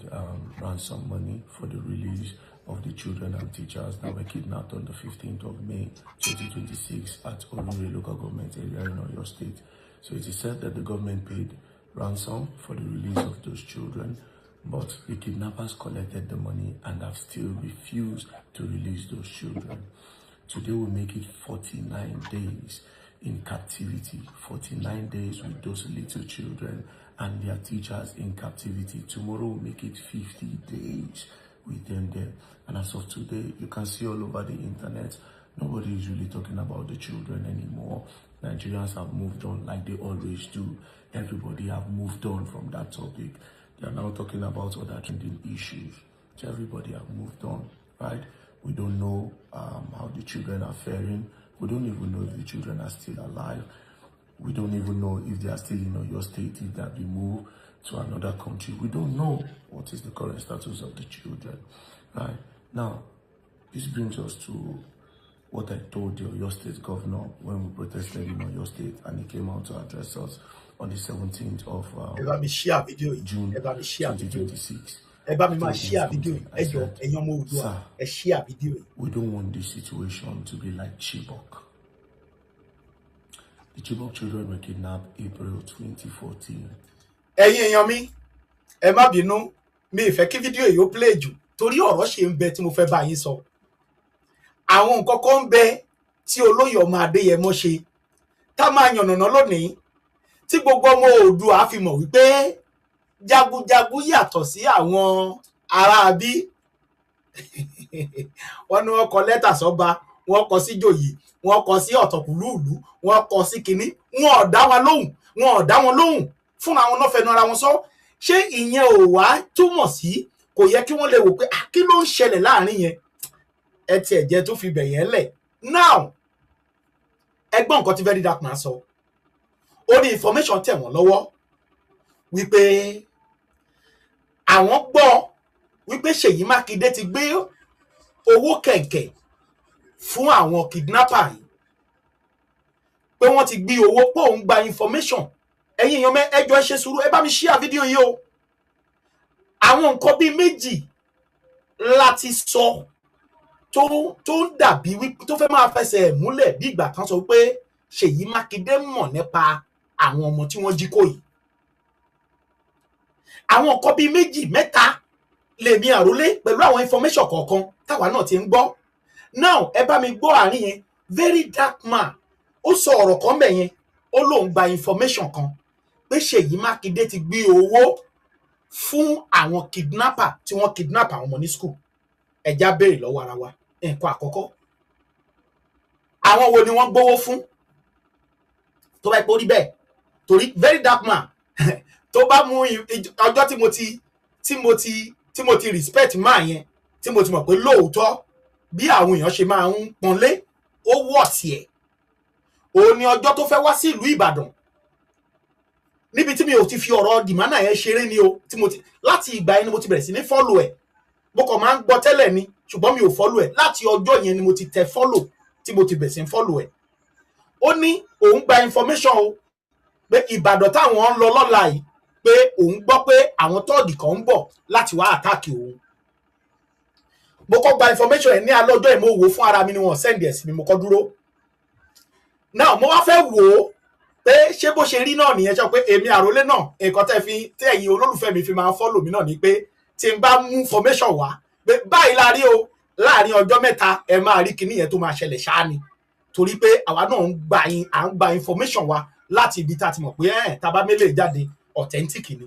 ransom money for the release of the children and teachers that were kidnapped on the 15th of May 2026 at Orure local government area in Oyo State. So it is said that the government paid ransom for the release of those children, but the kidnappers collected the money and have still refused to release those children. Today will make it 49 days in captivity, 49 days with those little children and their teachers in captivity. Tomorrow will make it 50 days with them there. And as of today, you can see all over the internet, nobody is really talking about the children anymore. Nigerians have moved on like they always do. Everybody have moved on from that topic. They are now talking about other trending issues. So everybody have moved on, right? We don't know how the children are faring. We don't even know if the children are still alive. We don't even know if they are still in your state, if they have been moved to another country. We don't know what is the current status of the children, right? Now, this brings us to what I told your state governor when we protested in Oyo State, and he came out to address us on the 17th of June 2026. Sir, we don't want this situation to be like Chibok. The Chibok children were kidnapped April 2014. Ẹ̀yin èèyàn mi, ẹ má bínú, mi ìfẹ́ kí fídíò yìí ó play jù torí ọ̀rọ̀ ṣe ń bẹ tí mo fẹ́ bá yín sọ. Àwọn nǹkan kan ń bẹ tí olóyè ọmọ Adéyẹmọ ṣe tá máa yànnàná lónìí tí gbogbo ọmọ Oòduà fi mọ̀ wípé jagunjagun yàtọ̀ sí àwọn ará bí. Wọ́n ní wọ́n kọ lẹ́tà sọ́ba, wọ́n kọ sí jòyè, wọ́n kọ sí ọ̀tọ̀kùlúùlú, wọ́n kọ sí kinní, wọn ò dá wọn lóhùn fúnra wọn náà fẹnu ara wọn sọ. Ṣé ìyẹn ò wá túmọ̀ sí kò yẹ kí wọ́n lè wò pé kí ló ń ṣẹlẹ̀ láàrin yẹn? Ẹ ti ẹ̀jẹ̀ tó fi bẹ̀yẹn lẹ̀. Now, ẹgbọ́n nǹkan tí Very Dark Man sọ. Ó ní information tẹ̀ wọ́n lọ́wọ́ wípé àwọn gbọ́ wípé Ṣèyí Mákindé ti gbé owó kẹ̀kẹ́ fún àwọn kidnapper yìí. Pé wọ́n ti gbé owó pé òun gba information. Ẹ̀yin èèyàn ẹ jọ̀ọ́ ẹ ṣe sùúrù, ẹ bá mi share fídíò yìí o. Àwọn nǹkan bíi méjì láti sọ tó ń dàbí wípé tó fẹ́ máa fẹsẹ̀ múlẹ̀ bí ìgbà kan sọ pé Ṣèyí Mákindé mọ̀ nípa àwọn ọmọ tí wọ́n jí kó yìí. Àwọn nǹkan bíi méjì mẹ́ta lèmi àrólé pẹ̀lú àwọn information kọ̀ọ̀kan táwa náà ti ń gbọ́. Now ẹ bá mi gbọ́ àárín yẹn. Very Dark Man ó sọ ọ̀rọ̀ kan bẹ̀ yẹn, ó lóun gba information kan pé Ṣèyí Mákindé ti gbé owó fún àwọn kidnapper tí wọ́n kidnap àwọn ọmọ ní school. Ẹja béèrè lọ́wọ́ ara wa. Nǹkan àkọ́kọ́, àwọn wo ni wọ́n gbówó fún? Tó bá ipò rí bẹ́ẹ̀ torí Very Dark Man tó bá mú ọjọ́ tí mo ti respect máa yẹn, tí mo ti mọ̀ pé lóòótọ́ bí àwọn èèyàn ṣe máa ń pọ́nlé ó wọ̀ sí ẹ̀. Òun ni ọjọ́ tó fẹ́ wá sí ìlú Ìbàdàn níbi tí mi ò ti fi ọ̀rọ̀ dìmánà yẹn ṣeré ni o, láti ìgbà yẹn ni mo ti bẹ̀rẹ̀ sí ní follow ẹ̀. Mo kàn máa ń gbọ́ tẹ́lẹ̀ ni ṣùgbọ́n mi ò follow ẹ̀. Láti ọjọ́ yẹn ni mo ti tẹ follow tí mo ti bẹ̀rẹ̀ sí ní follow ẹ̀. Ó ní òun gba information o pé Ìbàdàn táwọn ń lọ lọ́la yìí pé òun gbọ́ pé àwọn tọ́ọ̀gì kan ń bọ̀ láti wá àtàkì òun. Mo kọ́ gba information ẹ̀ ní alọ́jọ́ ẹ̀, mo wò fún ara mi ni wọ́n send ẹ̀ sí mi, mo kọ́ dúró. Now mo wá fẹ́ wò ó pé ṣé bó ṣe rí náà nìyẹn, ṣe pé èmi àrólé náà nǹkan tẹ́ ẹ̀yin olólùfẹ́ mi fi máa ń follow mi náà ni pé tí n bá mú information wá pé báyìí la rí o láàrin ọjọ́ mẹ́ta ẹ máa rí kinní yẹn tó máa ṣẹlẹ̀ ṣáá ni. Torí pé àwa náà ń gba information wa láti ibi tá a ti mọ̀ pé tá bá mélèé jáde authentic ni.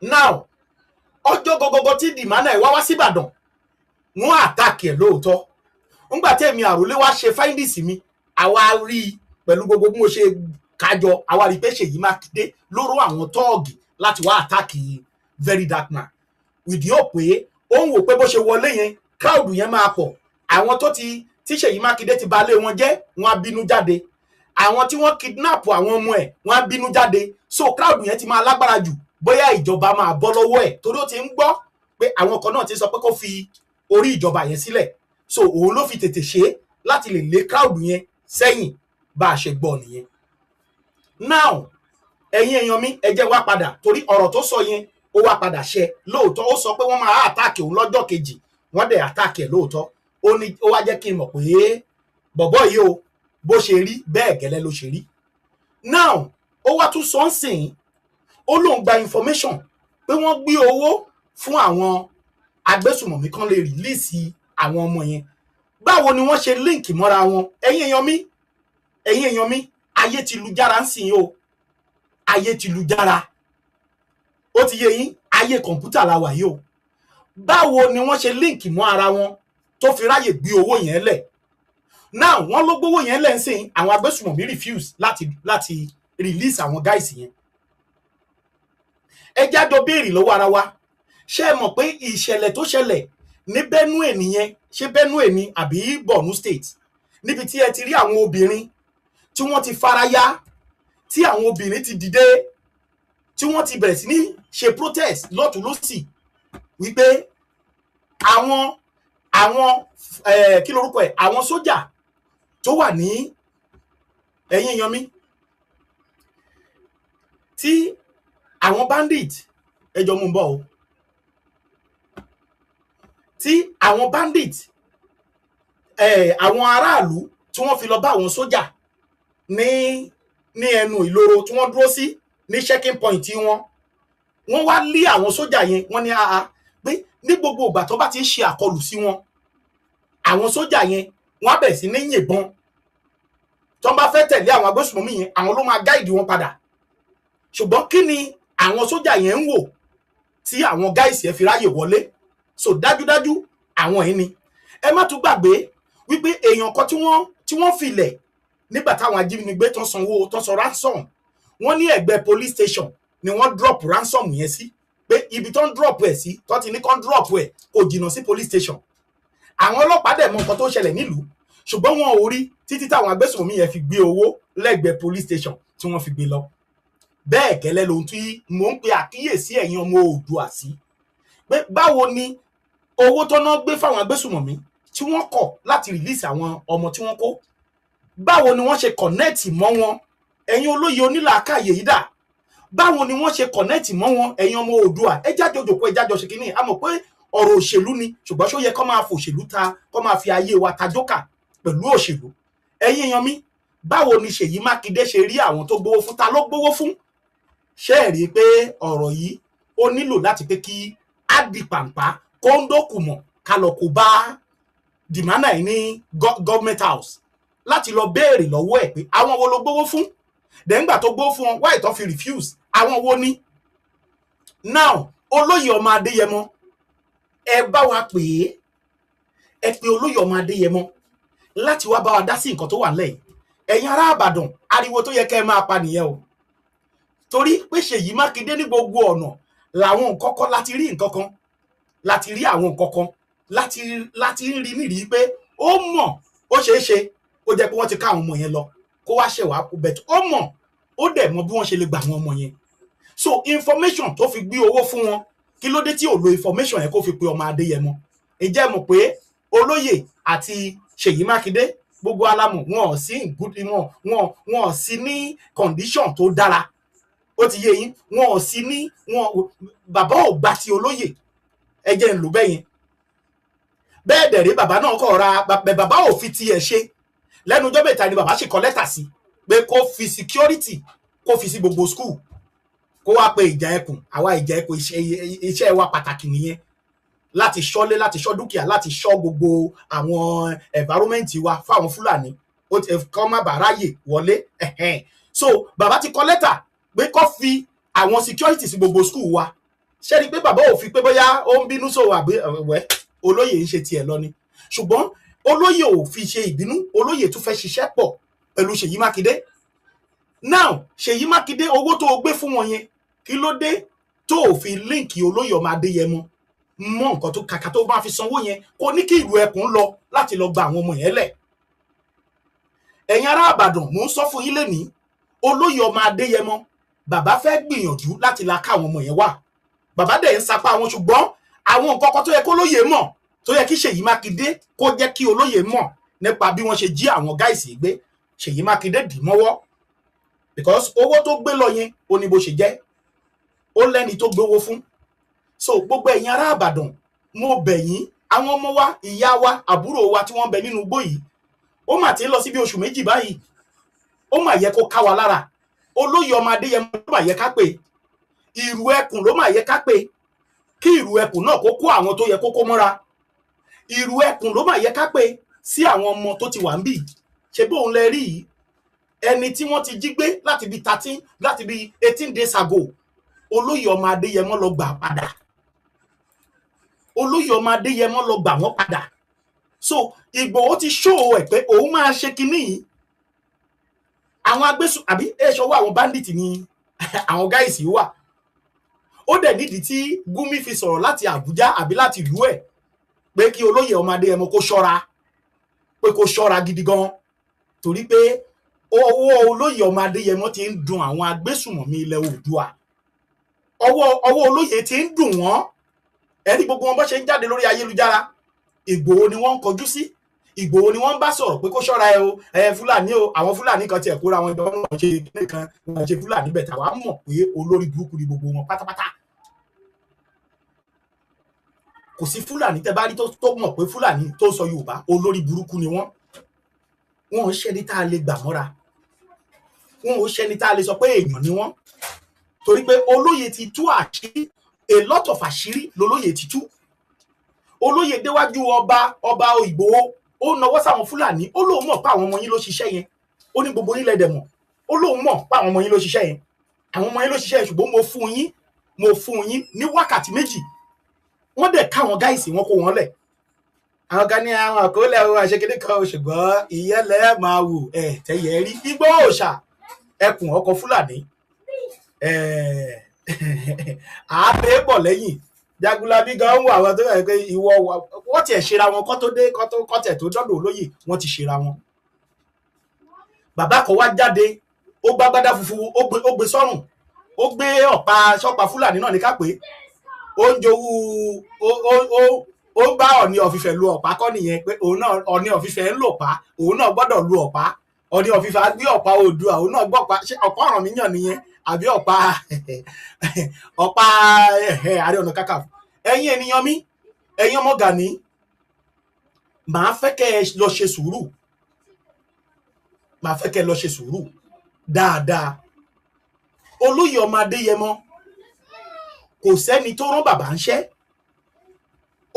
Now ọjọ́ gọgọgọ tí dìmánà ẹ̀ wá sí Ìbàdàn wọ́n àtàkì ẹ̀ lóòótọ́. Nígbà tí èmi àrólé wá ṣe findings mi, àwa rí pẹ̀lú gbogbo bí mo ṣe kájọ, àwa rí pé Ṣèyí Mákindé ló ró àwọn tọ́ọ̀gì láti wá àtàkì Very Dark Man. With the hope pé ó ń wò pé bó ṣe wọlé yẹn crowd yẹn máa pọ̀. Àwọn tí Ṣèyí Mákindé ti balẹ̀ wọn jẹ́ wọ́n á bínú jáde. Àwọn tí wọ́n kidnap àwọn ọmọ ẹ̀ wọ́n á bínú jáde. So crowd yẹn ti máa lágbára jù, bóyá ìjọba máa bọ́ lọ́wọ́ ẹ̀ torí ó ti ń gbọ́ pé àwọn kan náà ti sọ pé kó fi orí ìjọba yẹn sílẹ̀. So òun ló fi tètè ṣe láti lè lé crowd yẹn sẹ́yìn bá a ṣe gbọ́ nìyẹn. Now ẹ̀yin èèyàn mi ẹ jẹ́ wá padà torí ọ̀rọ̀ tó sọ yẹn ó wá padà ṣẹ lóòótọ́. Ó sọ pé wọ́n máa àtàkì òun lọ́jọ́ kejì, wọ́n dẹ̀ àtàkì ẹ̀ lóòótọ́. Ó wá jẹ́ kí n mọ̀ pé bọ̀bọ́ yìí o bó ṣe rí bẹ́ẹ̀ gẹ́lẹ́ ló ṣe rí. Now ó wá tún sọ ń sìn, ó lóun gba information pé wọ́n gbé owó fún àwọn agbésùmọ̀mí kan lè rìlíìsì àwọn ọmọ yẹn. Báwo ni wọ́n ṣe líǹkì mọ́ra wọn? Ẹ̀yin èèyàn mi ayé ti lu jára ń sìn o, ayé ti lu jára. Ó ti yé yín, ayé kọ̀ǹpútà la wà yìí o. báwo ni wọ́n ṣe líǹkì mọ́ ara wọn tó fi ráyè gbé owó yẹn lẹ̀. Now wọ́n ló gbówó yẹn lẹ̀ ń sìn, àwọn agbésùmọ̀mí refuse láti release àwọn guys yẹn. Ẹ jájọ béèrè lọ́wọ́ ara wa, ṣé ẹ mọ̀ pé ìṣẹ̀lẹ̀ tó ṣẹlẹ̀ ní Benue nìyẹn, ṣé Benue ni àbí Borno State, níbi tí ẹ ti rí àwọn obìnrin tí wọ́n ti faraya, tí àwọn obìnrin ti dìde, tí wọ́n ti bẹ̀rẹ̀ sí ní ṣe protest lọ́tùn lósì wípé àwọn kí lorúkọ ẹ̀, àwọn sójà tó wà ní ẹ̀yìn èèyàn mi, tí àwọn bandit, ẹjọ́ mú bọ́ o, tí àwọn bandit àwọn aráàlú tí wọ́n fi lọ bá àwọn sójà ní ẹnu ìloro tí wọ́n dúró sí ní checking point wọ́n wá lé àwọn sójà yẹn, wọ́n ní pé ní gbogbo ìgbà tó bá ti ń ṣe àkọlù sí wọn, àwọn sójà yẹn wọ́n á bẹ̀rẹ̀ sí ní yìnbọn, tó bá fẹ́ tẹ̀lé àwọn agbésùnmọ̀mí yẹn, àwọn ló máa gáìdì wọn padà. Ṣùgbọ́n kí ni àwọn sójà yẹn ń wò tí àwọn gáìsì ẹ fi ráyè wọlé? So dájúdájú àwọn yìí ni. Ẹ má tún gbàgbé wípé èèyàn kan tí wọ́n filẹ̀ nígbà táwọn ajínigbé tó sanwó tó san ransom, wọ́n ní ẹ̀gbẹ́ police station ni wọ́n drop ransom yẹn sí, pé ibi tó ń drop ẹ̀ sí, tó ti ní kán drop ẹ̀ kò jìnnà sí police station. Àwọn ọlọ́pàá dẹ̀ mọ nǹkan tó ṣẹlẹ̀ nílùú, ṣùgbọ́n wọn ò rí títí táwọn agbésùnmọ̀mí yẹn fi gbé owó lẹ́gbẹ̀ẹ́ police station tí wọ́n fi gbé lọ. Bẹ́ẹ̀ gẹ́lẹ́ lohun tí mò ń pe àkíyèsí ẹ̀yin ọmọ Oòduà sí, pé báwo ni owó tó ná gbé fáwọn agbésùnmọ̀mí tí wọ́n kọ̀ láti release àwọn ọmọ tí wọ́n kó, báwo ni wọ́n ṣe connect mọ́ wọn? Ẹ̀yin olóye onílàákàyè yìí dà, báwo ni wọ́n ṣe connect mọ́ wọn? Ẹ̀yin ọmọ Oòduà, ẹ jájọ jòkó, ẹ jájọ ṣe kínní. A mọ̀ pé ọ̀rọ̀ òṣèlú ni, ṣùgbọ́n ṣó yẹ kó máa fòṣèlú ta, kó máa fi ayé wa ta jókà pẹ̀lú òṣèlú? Ẹ̀yin èèyàn mi, báwo ni Ṣèyí Mákindé ṣe rí àwọn tó gbowó fún? Ta ló gbowó fún? Ṣé ẹ rí i pé ọ̀rọ̀ yìí ó nílò láti pé kí á di pàǹpá kóńdókùmọ̀ ká lọ kó bá dìmánà ẹ̀ ní government house láti lọ béèrè lọ́wọ́ ẹ̀ pé àwọn wo ló gbowó fún? Dẹ̀ngbà tó gbowó fún wọn, why tó fi refuse? Àwọn wo ni? Now olóyè ọmọ Adéyẹmọ, ẹ bá wa pè ẹ pé olóyè ọmọ Adéyẹmọ láti wá bá wa dá sí nǹkan tó wà nílẹ̀ yìí. Ẹ̀yin ará Ìbàdàn, ariwo tó yẹ kẹ́ ẹ máa pa nìyẹn o, torí pé Ṣèyí Mákindé ní gbogbo ọ̀nà làwọn nǹkan kan láti rí nǹkan kan, láti rí àwọn nǹkan kan, láti rí nìrí pé ó mọ̀ ó ṣeé ṣe ó jẹ́ pé wọ́n ti ká àwọn ọmọ yẹn lọ kó wá ṣẹ̀wá kó bẹ̀tù, ó mọ̀ ó dẹ̀ mọ̀ bí wọ́n ṣe lè gba àwọn ọmọ yẹn. So information tó fi gbé owó fún wọn, kí ló dé tí ò lo information yẹn kó fi pe ọmọ Adéyẹmọ? Ǹjẹ́ mọ̀ pé olóyè àti Ṣèyí Mákindé gbogbo alámọ̀ wọn ò sí wọn ò sí ní condition tó dára, ó ti yé yín, wọn ò sí ní bàbá ò gbà ti olóyè, ẹ jẹ́ ń lò bẹ́ẹ̀ yẹn. Bẹ́ẹ̀ dẹ̀ rí bàbá náà kọ̀ ra, bàbá ò fi tiẹ̀ ṣe. Lẹ́nu ọjọ́ mẹ́ta ni bàbá ṣe kọ lẹ́tà sí pé kó fi security kó fi sí gbogbo school, kó wá pe ìjà ẹkùn. Àwa ìjà ẹkùn iṣẹ́ wa pàtàkì nìyẹn, láti ṣọ́lé, láti ṣọ́ dúkìá, láti ṣọ́ gbogbo àwọn environment wa fáwọn Fúlàní ó ti kọ́ má bàa ráyè wọlé. So bàbá ti kọ lẹ́tà pé kó fi àwọn security sí gbogbo school wa. Ṣé rí pé bàbá ò fi pé bóyá ó ń bínú sọ̀rọ̀ àbí olóyè ń ṣe tiẹ̀ lọ ni, ṣùgbọ́n olóyè ò fi ṣe ìbínú, olóyè tún fẹ́ ṣiṣẹ́ pọ̀ pẹ̀lú Ṣèyí Mákindé. Now Ṣèyí Mákindé, owó tó o gbé fún wọn yẹn, kí ló dé tó o fi líǹkì olóyè ọmọ Adéyẹmọ mọ́ nǹkan tó kàkà tó máa fi sanwó yẹn, kó ní kí ìlú ẹkùn lọ láti lọ gba àwọn ọmọ yẹn lẹ̀? Ẹ̀yin ará Ìbàdàn, mò ń sọ fún yín lénìí, olóyè ọmọ Adéyẹmọ, bàbá fẹ́ gbìyànjú láti la ká àwọn ọmọ yẹn wá, bàbá dẹ̀ ń sapá wọn, ṣùgbọ́n àwọn nǹkan kan tó yẹ kó lóyè mọ̀, tó yẹ kí Ṣèyí Mákindé kó jẹ́ kí olóyè mọ̀ nípa bí wọ́n ṣe jí àwọn gáìsì gbé, Ṣèyí Mákindé dì mọ́wọ́, because owó tó gbé lọ yẹn ó ní bó ṣe jẹ́, ó lẹ́ni tó gbé owó fún. So gbogbo ẹ̀yin ará Ìbàdàn, mo bẹ̀ yín, àwọn ọmọ wa, ìyá wa, àbúrò wa tí wọ́n bẹ nínú igbó yìí, ó mà ti ń lọ sí bí oṣù méjì báyìí, ó mà yẹ kó ká wa lára. Olóyè ọmọ Adéyẹmọ ló mà yẹ ká pè, ìrù ẹkùn ló mà yẹ ká pè, kí ìrù ẹkùn náà kó kó àwọn tó yẹ kó kó mọ́ra. Ìrù ẹkùn ló mà yẹ ká pè sí àwọn ọmọ tó ti wà ń bì. Ṣé bóun lẹ rí yìí, ẹni tí wọ́n ti jí gbé láti bí 18 days ago, olóyè ọmọ Adéyẹmọ lọ gbà padà. olóyè ọmọ Adéyẹmọ lọ gbà wọ́n padà. So Ìgbòho ti show ẹ̀ pé òun máa ṣe kinní yìí. Àwọn agbésùn àbí ẹ̀ṣọ́wọ́ àwọn bandit ni àwọn guys wà. Ó dẹ̀ nídìí tí Gumi fi sọ̀rọ̀ láti Àbújá àbí láti ìlú ẹ̀ pé kí olóyè ọmọ Adéyẹmọ kó ṣọ́ra, pé kó ṣọ́ra gidi gan, torí pé ọwọ́ olóyè ọmọ Adéyẹmọ ti ń dùn àwọn agbésùnmọ̀mí ilẹ̀ Oòduà. Ọwọ́ olóyè ti ń dùn wọ́n. Ẹ̀rí gbogbo wọn bó ṣe ń jáde lórí ayélujára. Ìgbòho ni wọ́n ń kọjú sí. Ìgbòho ni wọ́n ń bá sọ̀rọ̀ pé kó ṣọ́ra ẹ o, Fúlàní o, àwọn Fúlàní kan tiẹ̀ kóra wọn jọ wọn ṣe nìkan wọn ṣe Fúlàní bẹ̀ tàwa mọ̀ pé olórí burúkú ni gbogbo wọn pátápátá. Kò sí Fúlàní tẹ́ bá rí tó mọ̀ pé Fúlàní tó sọ Yorùbá olórí burúkú ni wọ́n. Wọn ò ṣẹ́ni tá a lè gbà mọ́ra. Wọn ò ṣẹ́ni tá a lè sọ pé èèyàn ni wọ́n. Torí pé olóyè ti tú àṣírí, a lot of àṣírí lolóyè ti tú. Olóyè déwájú ọba Ìgbòho, ó nawọ́ sáwọn Fúlàní, ó lóun mọ̀ pé àwọn ọmọ yín ló ṣiṣẹ́ yẹn. Ó ní gbogbo yín lẹ́dẹ̀ mọ̀. Ó lóun mọ̀ pé àwọn ọmọ yín ló ṣiṣẹ́ yẹn. Àwọn ọmọ yín ló ṣiṣẹ́ yẹn ṣùgbọ́n mo fún yín ní wákàtí méjì. Wọ́n dẹ̀ káwọn gáìsì wọn kó wọn lẹ̀. Àwọn kan ní àwọn àkọọ́lẹ̀ àwọn àṣekéré kan ṣùgbọ́n ìyẹ́lẹ̀ máa wù tẹ́yẹ rí. Igbó òòṣà ẹkùn ọkọ̀ Fúlàní. Ààbẹ̀ bọ̀ lẹ́yìn. Jagunlabi gan wà àwọn tó yẹ pé ìwọ wọ́n tiẹ̀ ṣera wọn kọ́ tó dé kọ́tẹ̀ tó dọ́dọ̀ olóyè wọ́n ti ṣera wọn. Bàbá kan wá jáde, ó gbá gbádá funfun, ó gbé sọ́rùn, ó gbé ṣọ́pa Fúlàní náà ní ká pé ó ń jowú ó ń bá Ọọ̀ni ọ̀fìfẹ́ lu ọ̀pá kọ́ nìyẹn pé òun náà Ọọ̀ni ọ̀fìfẹ́ ń lò pa, òun náà gbọ́dọ̀ lu ọ̀pá. Ọọ̀ni ọ̀fìfẹ́ á gbé ọ̀pá Oòduà, òun náà gbọ́pá, ṣé ọ̀pá Ọ̀rànmíyàn nìyẹn àbí ọ̀pá Ààrẹ Ọ̀nà Kakanfò. Ẹ̀yin ènìyàn mi, ẹ̀yin ọmọ Gani, màá fẹ́ kẹ́ ẹ lọ ṣe sùúrù. Màá fẹ́ kẹ́ ẹ lọ ṣe sùúrù dáadáa. Olóyè ọmọ Adéyẹmọ kò sẹ́ni tó rán bàbá ń ṣẹ́.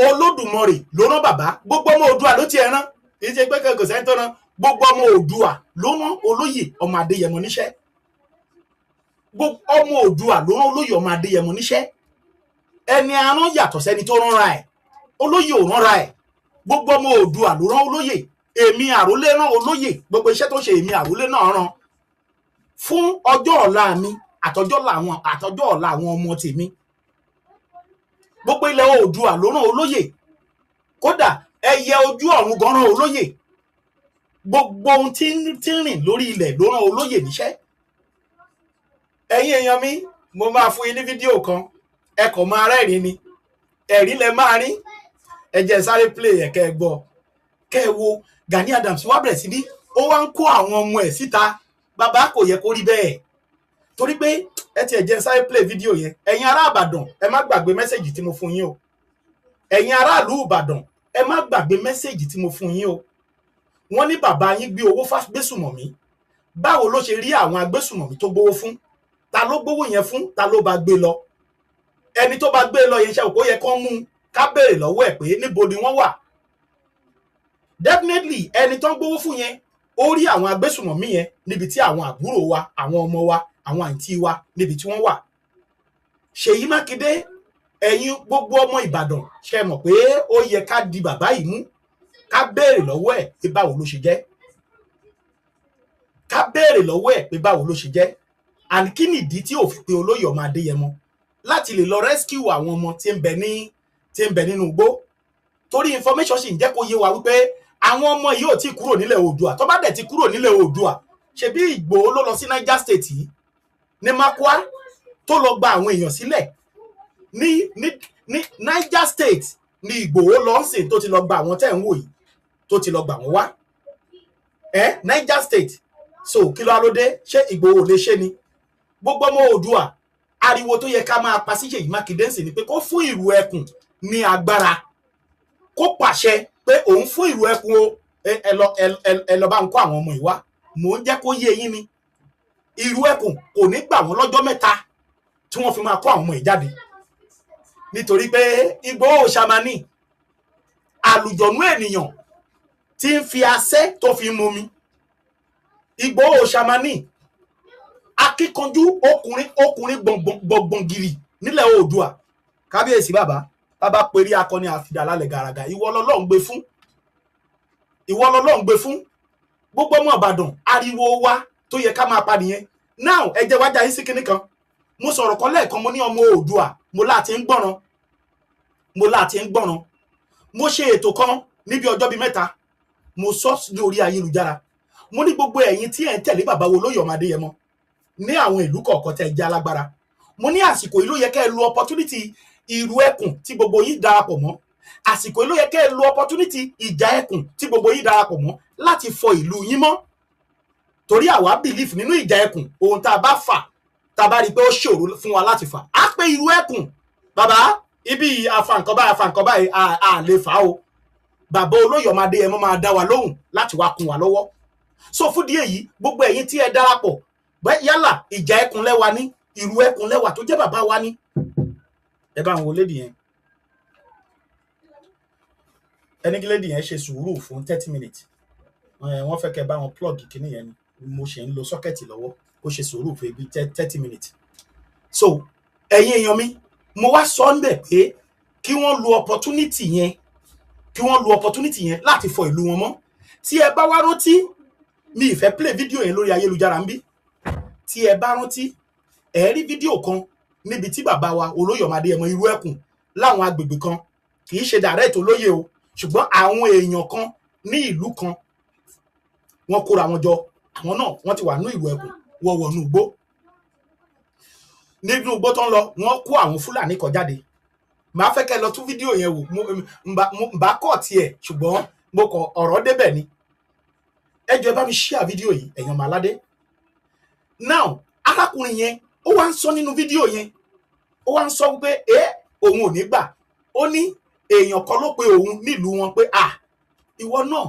Olódùmarè ló rán bàbá. Gbogbo ọmọ Oòduà ló ti rán. Kì í ṣe pé kò sẹ́ni tó rán. Gbogbo ọmọ Oòduà ló rán olóyè ọmọ Adéyẹmọ níṣẹ́. Gbogbo ọmọ Oòduà ló rán olóyè ọmọ Adéyẹmọ níṣẹ́. Ẹni arán yàtọ̀ sẹ́ni tó ránra ẹ̀. Olóyè ò ránra ẹ̀. Gbogbo ọmọ Oòduà ló rán olóyè. Èmi àrólé rán olóyè. Gbogbo iṣẹ́ tó ṣe èmi àrólé náà rán. Fún ọjọ́ ọ̀la mi àtọjọ́ ọ̀la àwọn ọmọ tèmi. Gbogbo ilẹ̀ Oòduà ló rán olóyè. Kódà ẹyẹ ojú ọ̀run gan rán olóyè. Gbogbo ohun tí ń rìn lórí ilẹ̀ ló rán olóyè níṣẹ́. Ẹ̀yin èèyàn mi, mo máa fún yín ní fídíò kan. Ẹ kàn máa rẹ́rìn ni. Ẹ̀rín lẹ máa rí. Ẹ jẹ́ sáré play ẹ̀ kẹ́ ẹ gbọ́. Kẹ́ ẹ wo Gani Adams wá bẹ̀rẹ̀ sí ní ó wá ń kó àwọn ọmọ ẹ̀ síta. Bàbá kò yẹ kó rí bẹ́ẹ̀. Torí pé ẹ ti ẹ̀ jẹ́ sáré play fídíò yẹn. Ẹ̀yin ará Ìbàdàn, ẹ má gbàgbé mẹ́sẹ̀jì tí mo fún yín o. Ẹ̀yin aráàlú Ìbàdàn, ẹ má gbàgbé mẹ́sẹ̀jì tí mo fún yín o. Wọ́n ní bàbá yín gbé owó fágbésùmọ̀mí. Báwo ló ṣe rí àwọn agbésùmọ̀mí tó gbówó fún? Ta ló gbówó yẹn fún? Ta ló bá gbé lọ? Ẹni tó bá gbé lọ yẹn ṣe òkú yẹ kán mú ká béèrè lọ́wọ́ ẹ̀ pé níbo ni wọ́n wà. Definitely ẹni tó ń gbówó fún yẹn ó rí àwọn agbésùmọ̀mí yẹn níbi tí àwọn àbúrò wa, àwọn ọmọ wa, àwọn àǹtí wa níbi tí wọ́n wà. Ṣèyí Mákindé, ẹ̀yin gbogbo ọmọ Ìbàdàn ṣe mọ̀ pé ó yẹ ká di bàbá yìí mú ká béèrè lọ́wọ́ ẹ̀ pé báwo ló ṣe jẹ́. Ká béèrè lọ́wọ́ ẹ̀ pé báwo ló ṣe jẹ́. And kí nìdí tí ò fi pe olóyè ọmọ Adéyẹmọ láti lè lọ rescue àwọn ọmọ tí ń bẹ nínú igbó. Torí information sì ń jẹ́ kó yé wa wípé àwọn ọmọ yìí ò tí kúrò nílẹ̀ Oòduà. Tó bá dẹ̀ ti kúrò nílẹ̀ Oòduà, ṣebí Ìgbòho ló lọ sí Niger State yìí ní Makwa tó lọ gba àwọn èèyàn sílẹ̀. Ní Niger State ní Ìgbòho lọ ń sìn tó ti lọ gba àwọn tẹ́ ń wò yìí tó ti lọ gbà wọ́n wá. Niger State. So kí ló alóde? Ṣé Ìgbòho lè ṣe ni? Gbogbo ọmọ Oòduà, ariwo tó yẹ ká máa pa sí Ṣèyí Mákindé sì ni pé kó fún ìrù ẹkùn ní agbára. Kó pàṣẹ pé òun fún ìrù ẹkùn o, ẹ lọ bá ń kó àwọn ọmọ ìwá. Mò ń jẹ́ kó yé yín ni. Ìrù ẹkùn kò ní gbà wọ́n lọ́jọ́ mẹ́ta tí wọ́n fi máa kó àwọn ọmọ ìjáde. Nítorí pé Ìgbòho ṣàmánì àlùjọ̀nú ènìyàn tí ń fi asẹ́ tó fi ń momi. Ìgbòho ṣàmánì akíkanjú ọkùnrin gbọ̀ngbọ̀n gírì nílẹ̀ Oòduà. Kábíyèsí bàbá, bàbá péré akọni àfidà lálẹ́ gàràgà ìwọ lọ́lọ́run gbé fún gbogbo ọmọ Ìbàdàn ariwo wa tó yẹ ká máa pa nìyẹn. Now ẹ jẹ́ wájà yín sí kinní kan, mo sọ̀rọ̀ kan lẹ́ẹ̀kan, mo ní ọmọ Oòduà mo láti ń gbọ́ràn, mo ṣe ètò kan níbi ọjọ́ bíi 3 mo sọ lórí ayélujára, mo ní gbogbo ẹ̀yin tí ẹ̀ ń tẹ̀lé bàbá wo Olóyè Ọmọ Adéyẹmọ ní àwọn ìlú kọ̀ọ̀kan tẹ́ jẹ́ alágbára, mo ní àsìkò yìí ló yẹ kẹ́ ẹ lo opportunity ìrù ẹkùn tí gbogbo yìí darapọ̀ mọ́, àsìkò yìí ló yẹ kẹ́ ẹ lo opportunity ìjà ẹkùn tí gbogbo yìí darapọ̀ mọ́ láti fọ ìlú yín mọ́, torí àwa believe nínú ìjà ẹkùn. Ohun tá a bá fà tá a bá rí pé ó ṣòro fún wa láti fà á pé ìrù ẹkùn bàbá ibi àfàǹkan báyìí a lè fà o, bàbá Olóyè Ọmọ Adéyẹmọ máa dá wa lóhùn láti wá kún wa lọ́wọ́. So fún díẹ̀ yìí gbogbo ẹ̀yin tí ẹ darapọ̀ yálà ìjà ẹkùn lẹ́wà ní ìrù ẹkùn lẹ́wà tó jẹ́ bàbá wa ní, ẹ bá àwọn lady yẹn ẹni kí lady yẹn ṣe sùúrù fún 30 minutes, wọ́n fẹ́ kẹ́ bá wọn plug kíní yẹn ni, mo ṣe ń lo sọ́kẹ̀tì lọ́wọ́, ó ṣe sùúrù fún ibi 30 minutes. So ẹ̀yin èèyàn mi, mo wá sọ ń bẹ̀ pé kí wọ́n lo opportunity yẹn láti fọ ìlú wọn mọ́. Tí ẹ bá wá rántí, mi ìfẹ́ play fídíò yẹn lórí ayélujára ń bí, tí ẹ bá rántí ẹ rí fídíò kan níbi tí bàbá wa Olóyè Ọmọ Adéyẹmọ ìrù ẹkùn láwọn agbègbè kan, kì í ṣe direct olóyè o, ṣùgbọ́n àwọn èèyàn kan ní ìlú kan wọ́n kóra wọn jọ, àwọn náà wọ́n ti wà ní ìrù ẹkùn, wọ́n wọnú igbó, nínú igbó tó ń lọ wọ́n kó àwọn Fúlàní kan jáde. Màá fẹ́ kẹ́ lọ tún fídíò yẹn wò, mbà kọ́ tiẹ̀ ṣùgbọ́n mo kọ ọ̀rọ̀ débẹ̀ ni. Ẹ jọ̀ọ́ ẹ bá mi share fídíò yìí ẹ̀yin ọmọ aládé. Now arákùnrin yẹn ó wá ń sọ nínú fídíò yẹn, ó wá ń sọ wípé òun ò ní gbà, ó ní èèyàn kan ló pe òun nílùú wọn pé ìwọ náà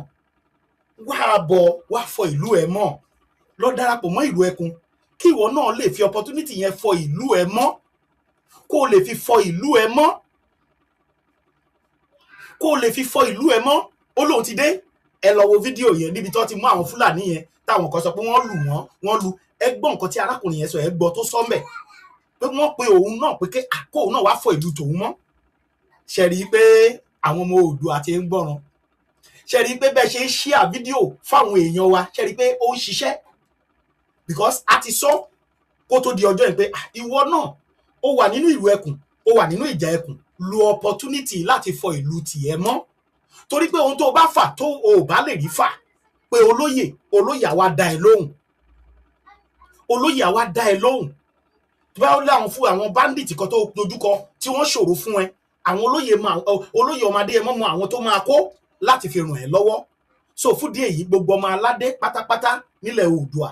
wá bọ̀ wá fọ ìlú ẹ mọ́, lọ darapọ̀ mọ́ ìlú ẹkùn kí ìwọ náà lè fi opportunity yẹn fọ ìlú ẹ mọ́, kó o lè fi fọ ìlú ẹ mọ́, ó lóun ti dé. Ẹ lọ wo fídíò yẹn níbi tó ti mú àwọn Fúlàní yẹn táwọn kan sọ pé wọ́n lu ẹ gbọ́ nǹkan tí arákùnrin yẹn sọ, ẹ gbọ́ tó sọ mbẹ̀ pé wọ́n pe òun náà pé kó òun náà wá fọ ìlú tòun mọ́. Ṣe rí i pé àwọn ọmọ Oòduà ti ń gbọ́ràn, ṣe rí i pé bẹ́ẹ̀ ṣe ń share fídíò fáwọn èèyàn wa, ṣe rí i pé ó ń ṣiṣẹ́, because a ti sọ kó tó di ọjọ́ yìí pé ìwọ náà ó wà nínú ìlú ẹkùn, ó wà nínú ìjà ẹkùn, lo opportunity láti fọ ìlú tiẹ̀ mọ́, torí pé ohun tó bá fà tó o bá lè rí fà pé olóyè àwa dá ẹ lóhùn, tó bá láwọn fún àwọn bandit kan tó dojúkọ tí wọ́n ṣòro fún ẹ, àwọn Olóyè Ọmọ Adéyẹmọ mọ àwọn tó máa kó láti fi ràn ẹ́ lọ́wọ́. So fún díẹ̀ yìí gbogbo ọmọ aládé pátápátá nílẹ̀ Oòduà,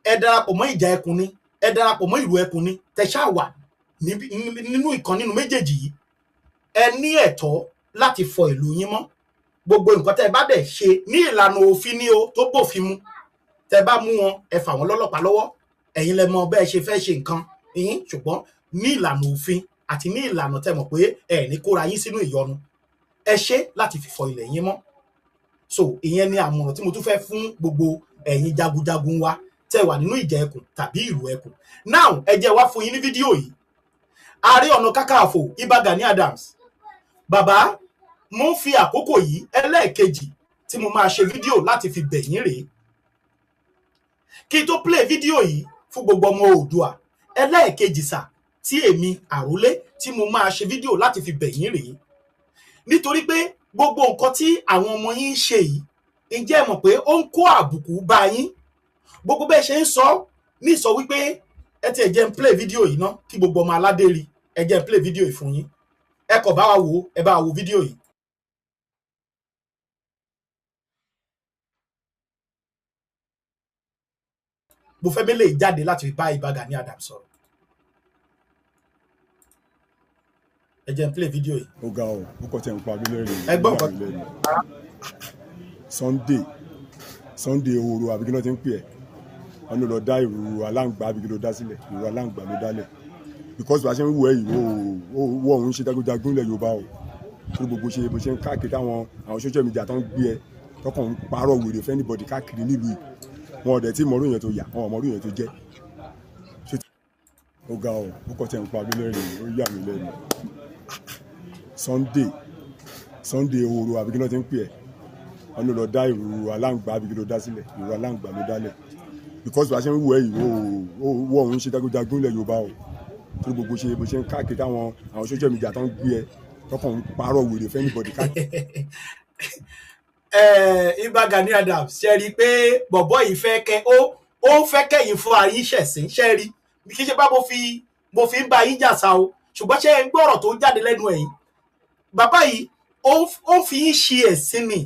ẹ darapọ̀ mọ́ ìjà ẹkùn ni, ẹ darapọ̀ mọ́ ìlú ẹkùn ni, tẹ́ ṣáà wà nínú ìkan nínú méjèèjì yìí, ẹ ní ẹ̀tọ́ láti fọ ìlú yín mọ́. Gbogbo nǹkan tẹ́ bá dẹ̀ ṣe ní ìlànà òfin ni o tó bófin mu, tẹ́ bá mú wọn ẹ fà wọ́n lọ́lọ́pàá lọ́wọ́, ẹ̀yin lẹ mọ̀ bẹ́ẹ̀ ṣe fẹ́ ṣe nǹkan yín, ṣùgbọ́n ní ìlànà òfin àti ní ìlànà tẹ́ mọ̀ pé ẹ ní kóra yín sínú ìyọnu, ẹ ṣe láti fi fọ ilẹ̀ yín mọ́. So ìyẹn ni àmọ̀ràn tí mo tún fẹ́ fún gbogbo ẹ̀yin jagunjagun wa tẹ́ wà nínú ìjà ẹkùn tàbí ìlú ẹkùn. Now ẹ jẹ́ wá fún yín ní fídíò yìí. Ààrẹ Ọ̀nà Kakanfò Ìbà Gani Adams, bàbá mo ń fi àkókò yìí ẹlẹ́ẹ̀kejì tí mo máa ṣe fídíò láti fi bẹ̀ yín rèé. Kí n tó play fídíò yìí fún gbogbo ọmọ Oòduà ẹlẹ́ẹ̀kejì sà tí èmi Àrólé tí mo máa ṣe fídíò láti fi bẹ̀ yín rèé. Nítorí pé gbogbo nǹkan tí àwọn ọmọ yín ń ṣe yìí, ǹjẹ́ ẹ mọ̀ pé ó ń kó àbùkù bá yín? Gbogbo bẹ́ẹ̀ ṣe ń sọ ní ìsọ wípé ẹ ti ẹ̀ jẹ́ ń play fídíò yìí ná kí gbogbo ọmọ aládé rí, ẹ jẹ́ ń play fídíò yìí fún yín. Ẹ kọ̀ bá wa wò, ẹ bá wa wo fídíò yìí. Mo fẹ́ mélé jáde láti fi bá Ìbà Gani Adams sọ̀rọ̀. Ẹ jẹ́ ń play fídíò yìí. Ó ga ọ, ó kọ́ tẹ̀ ń pa abílẹ̀ rẹ̀. Ẹ gbọ́ nǹkan. Sunday Oro àbí kí ló ti ń pè ẹ́, wọn ló lọ dá ìrù aláǹgbá àbí kí ló dá sílẹ̀, ìrù aláǹgbá ló dálẹ̀, because bá a ṣe ń wọ ẹ̀yìn ó wọ òun ṣe jagunjagun ilẹ̀ Yorùbá o, tó gbogbo ṣe bó ṣe ń káàkiri táwọn social media tó ń gbé ẹ tọkàn ń parọ́ wèrè fẹ́ anybody káàkiri nílùú yìí, wọn ò dẹ̀ tí mọ̀rú yẹn tó yà, wọn ò mọ̀rú yẹn tó jẹ́. Ó ga ọ, ó kọ́ tẹ̀ ń pa abílẹ̀ rẹ̀, ó yà mí lẹ́nu. Sunday ehoro àbí kí ló ti ń pè ẹ́ wọn ló lọ dá ìrù aláǹgbá àbí kí ló dá sílẹ̀ ìrù aláǹgbá ló dálẹ̀ because bá a ṣe ń wù ẹ́ yìí wọ́ òun ṣe jagunjagun ilẹ̀ Yorùbá o tó gbogbo ṣe bó ṣe ń káàkiri àwọn social media tó ń gbé ẹ tọkàn ń parọ́ wèrè fẹ́ anybody káàkiri. Ìbà Gani Adams ṣe rí i pé bọ̀bọ̀ yìí fẹ́ kẹ́ ó fẹ́ kẹ́yìn fún ayé ṣẹ̀sìn ṣe rí kí ṣe bá mo fi ń ba yín jà sa o ṣùgbọ́n ṣe ń gbọ́rọ̀ tó jáde lẹ́nu ẹ̀yìn bàbá yìí ó fi ń ṣe ẹ̀sìn ni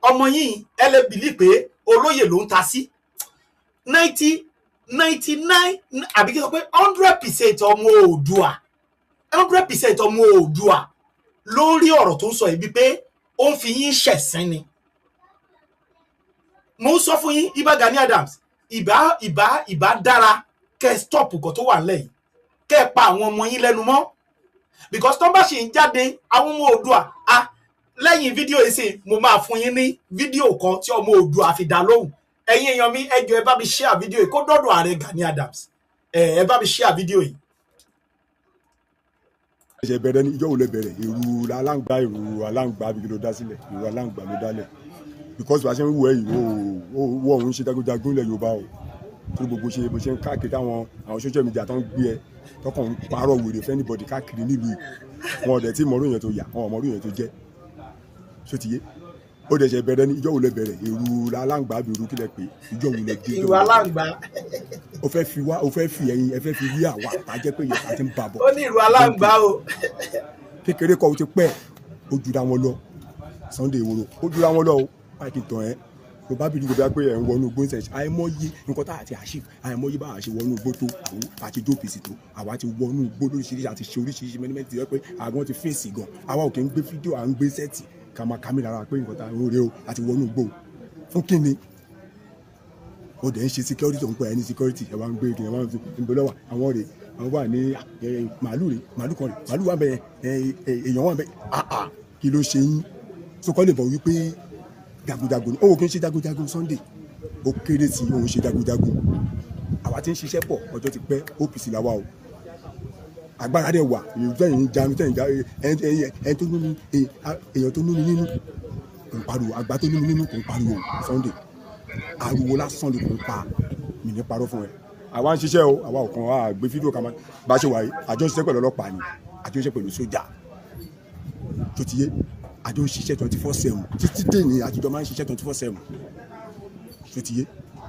ọmọ yìí ẹ lè bìlí pé olóyè ló ń ta sí 99 àbí kí n sọ pé 100% ọmọ Oòduà 100% ọmọ Oòduà lórí ọ̀rọ̀ tó ń sọ yìí pé ó ń fi yín ṣẹ̀sìn ni mo ń sọ fún yín Ìbà Gani Adams ìbá dára kẹ́ stop nǹkan tó wà nílẹ̀ yìí kẹ́ pa àwọn ọmọ yín lẹ́nu mọ́ because tó bá ṣì ń jáde àwọn ọmọ Oòduà lẹ́yìn fídíò yìí sì mo máa fún yín ní fídíò kan tí ọmọ Oòduà fi dá lóhùn ẹ̀yin èèyàn mi ẹ jọ̀ọ́ ẹ bá mi share fídíò yìí kó dọ́dọ̀ ààrẹ Gani Adams ẹ bá mi share fídíò yìí. ẹ̀ṣẹ̀ bẹ̀rẹ̀ ní ìjọ́ wo lẹ bẹ̀rẹ̀ ìrù aláǹgbá àbí kí ló dá sílẹ̀ ìrù aláǹgbá ló dálẹ̀ because bá a ṣe ń wù ẹ́ yìí wọ́ òun ṣe jagunjagun ilẹ̀ Yorùbá o tó gbogbo ṣe bó ṣe ń káàkiri àwọn social media tó ń gbé ẹ tọkàn ń parọ́ wèrè fẹ́ anybody káàkiri nílùú wọn ọ̀dẹ̀ tí mọ̀rú yẹn tó yà wọn mọ̀rú yẹn tó jẹ́ ṣó ti yé ó dẹ̀ ṣe bẹ̀rẹ̀ ní ìjọ́ wo lẹ bẹ̀rẹ̀ ìrù aláǹgbá àbí ìrù kílẹ̀ pé ìjọ́ wo lẹ dé ìrù aláǹgbá ó fẹ́ fi ẹ̀yin ẹ fẹ́ fi rí àwa àjẹ́ pé yẹn àti ń bà bọ̀ ó ní ìrù aláǹgbá o kékeré kọ́ ó ti pẹ́ ó jura wọn lọ Sunday ehoro ó jura wọn lọ o báyìí kì í tàn ẹ́ tó bá bìrì gbogbo pé ẹ̀ ń wọnú igbó ṣẹ̀ṣẹ̀ àìmọye nǹkan tá àti àṣìf àìmọye bá a ṣe wọnú igbó tó àwọn àti jópèsì tó àwa ti wọnú igbó lóríṣiríṣi àti ṣe oríṣiríṣi mẹ́nìmẹ́ntì rẹ pé àwọn ti fèsì gan àwa ò kì í gbé fídíò à ń gbé sẹ́ẹ̀tì kàmí lára pé nǹkan tá à ń rè o àti wọnú igbó fún kíni ó dẹ̀ ń ṣe security tó ń pẹ́ ẹ ní security ẹ wá ń gbé kìnìún wọn fi ìbọlọ́wà àwọn rè àwọn wà ní màálù kan rè màálù wà bẹ́ẹ̀ èèyàn wà bẹ́ẹ̀ kí ló ṣe yín sọkọ́ lè bọ̀ wípé jagunjagun ni ó kì í ṣe jagunjagun Sunday ó kéré sí òun ṣe jagunjagun àwa ti ń ṣiṣẹ́ pọ̀ ọjọ́ ti pẹ́ OPC làwa o agbára dẹ̀ wà èyí janu tẹ̀yìn èèyàn tó nínú nínú kò ń pariwo àgbà tó nínú nínú kò ń pariwo Sunday ariwo lásán ló kò ń pa mi ní parọ́ fún ẹ àwa ń ṣiṣẹ́ o àwa ò kàn wá gbé fídíò kan bá ṣe wà yìí àjọ ń ṣiṣẹ́ pẹ̀lú ọlọ́pàá ni àjọ ń ṣiṣẹ́ pẹ̀lú sójà tó ti yé àjọ ń ṣiṣẹ́ 24/7 títí dé ní àjọ máa ń ṣiṣẹ́ 24/7 tó ti yé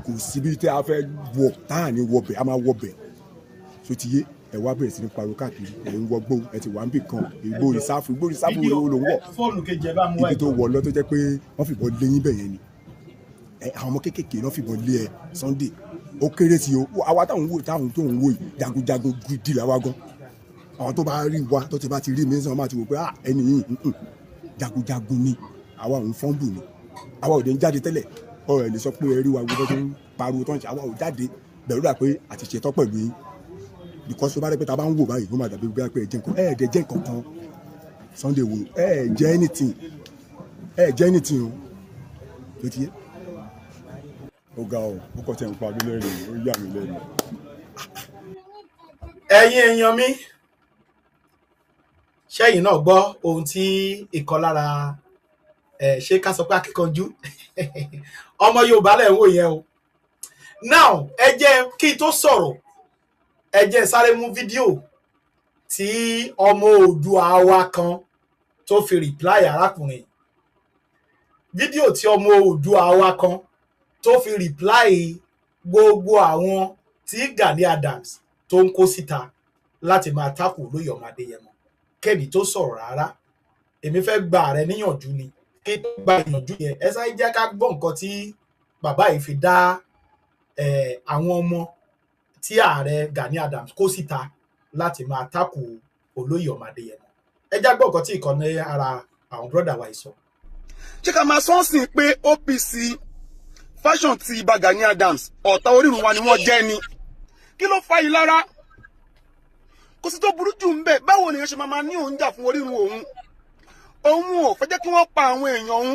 kò síbi tí a fẹ́ wọ̀ táà ní wọbẹ̀ a máa wọbẹ̀ tó ti yé ẹ wá bẹ̀rẹ̀ sí ní pariwo káàkiri ẹ ń wọgbó ẹ ti wà ń bì kan ìgbó ìsáfù ló ń wọ̀ ibi tó wọ̀ lọ tó jẹ́ pé wọ́n fìbọn lé yín bẹ̀yẹn ni àwọn ọmọ kéékèèké lọ́ fìbọn lé ẹ Sunday ó kéré sí o àwa táwọn tó ń wò yìí jagunjagun gidi làwa gan àwọn tó bá rí wa tó ti bá ti rí mi sọ máa ti wò pé ẹni yìí jagunjagun ni àwa òun fọ́nbù ni àwa ò dé ń jáde tẹ́lẹ̀ ọ̀rọ̀ ẹ̀ lè sọ pé ẹ rí wa gbogbo tó ń pariwo tó ń ṣe àwa ò jáde bẹ̀rù rà pé àti ṣetán pẹ̀lú yín because tó bá rẹ pé ta bá ń wò báyìí ló máa dàbí gbé pé ẹ̀ẹ́dẹ̀ jẹ́ nǹkan kan Sunday wo jẹ́ anything o tó ti yé ó ga ọ ó kọ́ tẹ̀ ń pa mí lẹ́rìn ó yà mí lẹ́nu. ẹ̀yin èèyàn mi ṣẹ́yìn náà gbọ́ ohun tí ìkan lára ṣé ká sọ pé akíkanjú ọmọ Yorùbá lẹ̀ ń wò yẹn o now ẹ jẹ́ kí n tó sọ̀rọ̀ ẹ jẹ́ sáré mú fídíò tí ọmọ Oòduà wa kan tó fi reply arákùnrin fídíò tí ọmọ Oòduà wa kan tó fi reply gbogbo àwọn tí Gani Adams tó ń kó síta láti máa tákù Olóyè Ọmọ Adéyẹmọ kẹ́bi tó sọ̀rọ̀ rárá èmi fẹ́ gba ààrẹ níyànjú ni kí tó gba ìyànjú yẹn ẹ sáré jẹ́ ká gbọ́ nǹkan tí bàbá yìí fi dá àwọn ọmọ tí ààrẹ Gani Adams kó síta láti máa tákù Olóyè Ọmọ Adéyẹmọ ẹ já gbọ́ nǹkan tí ìkànnì ara àwọn bọ́dà wa yìí sọ. ṣé ká máa sọ́ọ̀sìn pé OPC fashion ti Ìbà Gani Adams ọ̀tá orírun wa ni wọ́n jẹ́ ni kí ló fa yìí lára kò sí tó burú jù ń bẹ̀ báwo lèèyàn ṣe máa ní òun jà fún orírun òun ò fẹ́ jẹ́ kí wọ́n pa àwọn èèyàn òun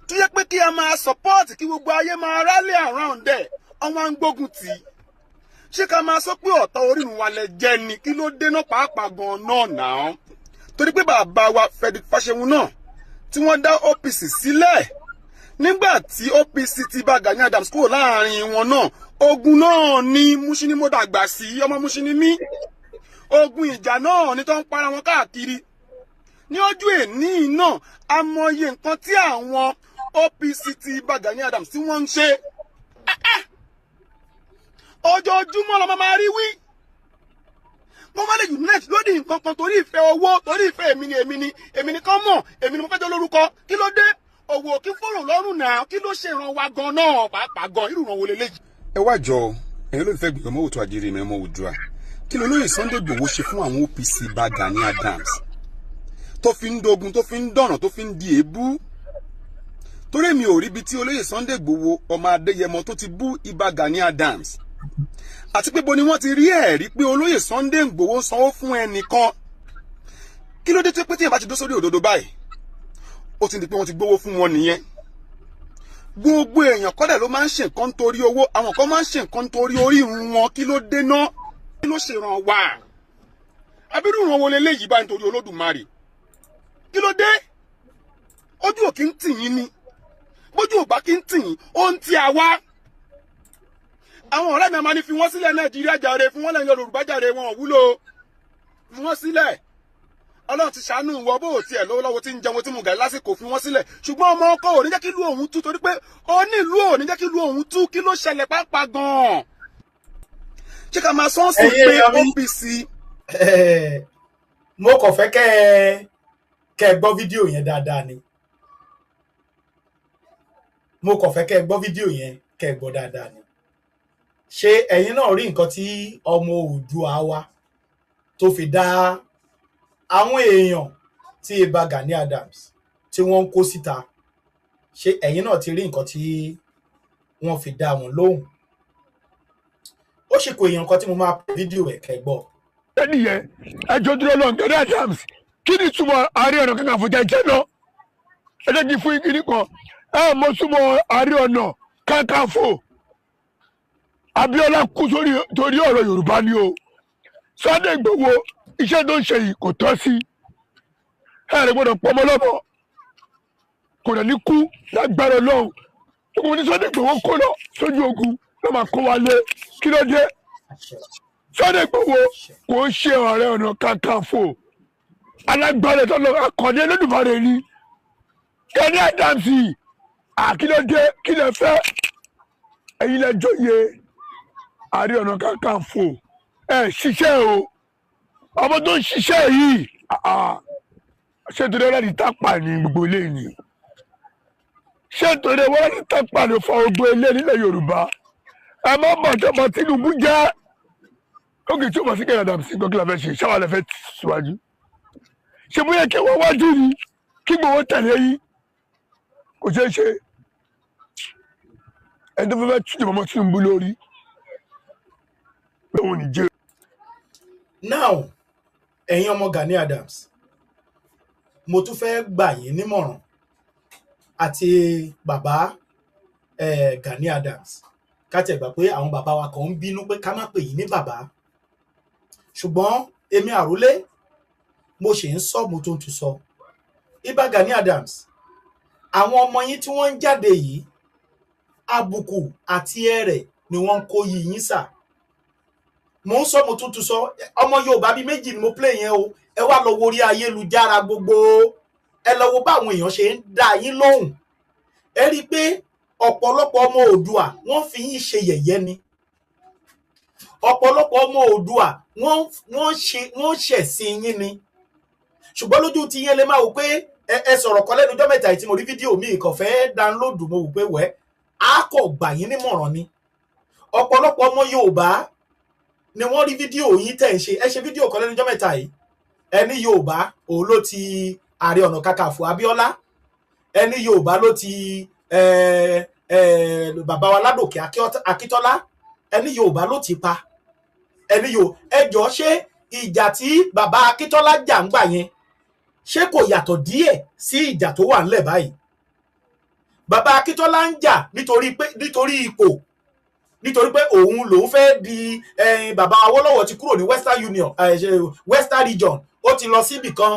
tó yẹ pé kí a máa support kí gbogbo ayé máa rally around ẹ̀ ọmọ à ń gbógun tì í ṣé ká máa sọ pé ọ̀tá orírun wa lẹ jẹ́ ni kí ló dé náà pàápàá gan-an náà torí pé bàbá wa Frederick Fáṣẹ̀hùn náà tí wọ́n dá OPC sílẹ̀ nígbà tí OPC ti bá Gani Adams kúrò láàrin wọn náà ogun náà ni Mushin ni mo dàgbà sí ọmọ Mushin ni mí ogun ìjà náà ni tó ń para wọn káàkiri ní ojú èní náà amọye nǹkan tí àwọn OPC ti bá Gani Adams tí wọ́n ń ṣe ojoojúmọ́ lọ́mọ máa rí wí wọ́n má lè unite lórí nǹkan kan torí ìfẹ́ owó torí ìfẹ́ èmi ni kán mọ̀ èmi ni mo fẹ́ jẹ́ lórúkọ kí ló dé òwò kí fòrò lọ́rùn náà kí ló ṣe ìran wa gan náà pàápàá gan irú ìran wo leléyìí. ẹ wá jọ ẹ̀yin olólùfẹ́ gbìyànjú mọ́wòtò àdìrí mẹ́mọ́ Oòduà kí ló lóye Sunday Igboho ṣe fún àwọn OPC bá Gani Adams tó fi ń dogun tó fi ń dọ̀nà tó fi ń di èébú torí mi ò rí ibi tí olóyè Sunday Igboho ọmọ Adéyẹmọ tó ti bú ibà Gani Adams àti pé bo ni wọ́n ti rí ẹ̀rí pé olóyè Sunday Igboho sanwó fún ẹnìkan kí ló dé tó pé tí ẹ bá ti dó sórí òdodo báyìí ó ti di pé wọ́n ti gbowó fún wọn nìyẹn gbogbo èèyàn kọ́dà ló máa ń ṣe nǹkan torí owó àwọn kan máa ń ṣe nǹkan torí orí wọn kí ló dé ná kí ló ṣe ràn wá abirú ìran wo leléyìí bá nítorí Olódùmarè kí ló dé ojú ò kí ń tì yín ni bójú ò bá kí ń tì yín ó ń ti àwa àwọn ọ̀rẹ́ mi máa ní fi wọ́n sílẹ̀ Nàìjíríà jàre fún wọn lẹ́yìn Yorùbá jàre wọn ò wúlò fi wọ́n sílẹ̀ Ọlọ́run ti ṣàánú ìwọ bó tiẹ̀ lọ́wọ́ tí ń jẹun tí mo gà lásìkò fi wọ́n sílẹ̀ ṣùgbọ́n ọmọ ọkọ ò ní jẹ́ kí ìlú òun tú torí pé ó ní ìlú ò ní jẹ́ kí ìlú òun tú kí ló ṣẹlẹ̀ pàápàá gan-an ṣé ká máa sọ́n sí pé OPC. mo kàn fẹ́ kẹ́ ẹ gbọ́ fídíò yẹn dáadáa ni mo kàn fẹ́ kẹ́ ẹ gbọ́ fídíò yẹn kẹ́ ẹ gbọ́ dáadáa ni ṣé ẹ̀yin náà rí nǹkan tí ọmọ Oòduà wa tó fi dá àwọn èèyàn tí ibà Gani Adams tí wọ́n ń kó síta ṣé ẹ̀yin náà ti rí nǹkan tí wọ́n fi dá wọn lóhùn ó sì kó èèyàn kan tí mo máa pè fídíò ẹ̀ kẹ́ gbọ́. ẹni yẹn ẹjọ́ dúró lọ Gani Adams kí ni túmọ̀ Ààrẹ Ọ̀nà Kakanfò jẹ́ náà ẹ jẹ́ kí fún igi nìkan ẹ mọ̀ túmọ̀ Ààrẹ Ọ̀nà Kakanfò Abíọ́lá kú torí ọ̀rọ̀ Yorùbá ni o Sunday Igboho iṣẹ́ tó ń ṣe yìí kò tọ́ sí ẹ̀rẹ̀ gbọ́dọ̀ pọ́nmọ lọ́mọ kò dẹ̀ ní kú lágbára Ọlọ́run gbogbo ní Sunday Igboho kó lọ sójú ogun ló máa kó wa lé kí ló dé Sunday Igboho kò ń ṣe Ààrẹ Ọ̀nà Kakanfò alágbára tó lọ akọni Olódùmarè ni Gani Adams kí ló dé kí lè fẹ́ ẹ̀yin lè jóye Ààrẹ Ọ̀nà Kakanfò ṣiṣẹ́ o ọmọ tó ń ṣiṣẹ́ yìí ṣé torí ọlọ́ọ̀dì tápà ní gbogbo ilé ni ṣé torí ọlọ́ọ̀dì tápà ló fa gbogbo ilé nílẹ̀ Yorùbá ẹ má bọ̀ tọmọ Tinubu jẹ́ ókè tí ó bọ̀ sí Gani Adams sí gọ́gílà fẹ́ ṣe ṣáwà lẹ́fẹ́ síwájú ṣé bóyá kí wọ́n wájú ni kí Igboho tẹ̀lé yìí kò ṣeé ṣe ẹni tó fẹ́ túnjẹ mọ́mọ́ Tinubu lórí pé òun ní jẹ́. now ẹ̀yin ọmọ Gani Adams mo tún fẹ́ gbà yín nímọ̀ràn àti bàbá Gani Adams ká tẹ̀ gbà pé àwọn bàbá wa kan ń bínú pé ká má pè yín ní bàbá ṣùgbọ́n èmi àrólé mo ṣe ń sọ mo tó ń tún sọ ibà Gani Adams àwọn ọmọ yín tí wọ́n ń jáde yìí àbùkù àti ẹ̀rẹ̀ ni wọ́n ń kó yín sà mo ń sọ mo tún tún sọ ọmọ Yorùbá bíi méjì ni mo play yẹn o ẹ wá lọ wo orí ayélujára gbogbo ẹ lọ wo báwọn èèyàn ṣe ń dá yín lóhùn ẹ rí i pé ọ̀pọ̀lọpọ̀ ọmọ Oòduà wọ́n fi yín ṣe yẹ̀yẹ́ ni ọ̀pọ̀lọpọ̀ ọmọ Oòduà wọ́n ṣẹ̀sìn yín ni ṣùgbọ́n lójú ti yẹn lè máa wò pé ẹ sọ̀rọ̀ kan lẹ́nu ọjọ́ mẹ́ta tí mo rí fídíò mi kàn fẹ́ dánlóòdù mo wò pé wẹ́ á kò gbà yín nímọ̀ràn ni ọ̀pọ̀lọpọ̀ ọmọ Yorùbá ni wọ́n rí fídíò yín tẹ̀ ń ṣe ẹ ṣe fídíò kan lẹ́nu ọjọ́ mẹ́ta yìí ẹni Yorùbá òun ló ti Ààrẹ Ọ̀nà Kakanfò Abíọ́lá ẹni Yorùbá ló ti bàbá wa Ládòkè Akíntọ́lá ẹni Yorùbá ló ti pa ẹni ẹjọ́ ṣé ìjà tí bàbá Akíntọ́lá jà ń gbà yẹn ṣé kò yàtọ̀ díẹ̀ sí ìjà tó wà ńlẹ̀ báyìí bàbá Akíntọ́lá ń jà nítorí ipò nítorí pé òun lòun fẹ́ di bàbá Awólọ́wọ̀ ti kúrò ní Western Region ó ti lọ síbì kan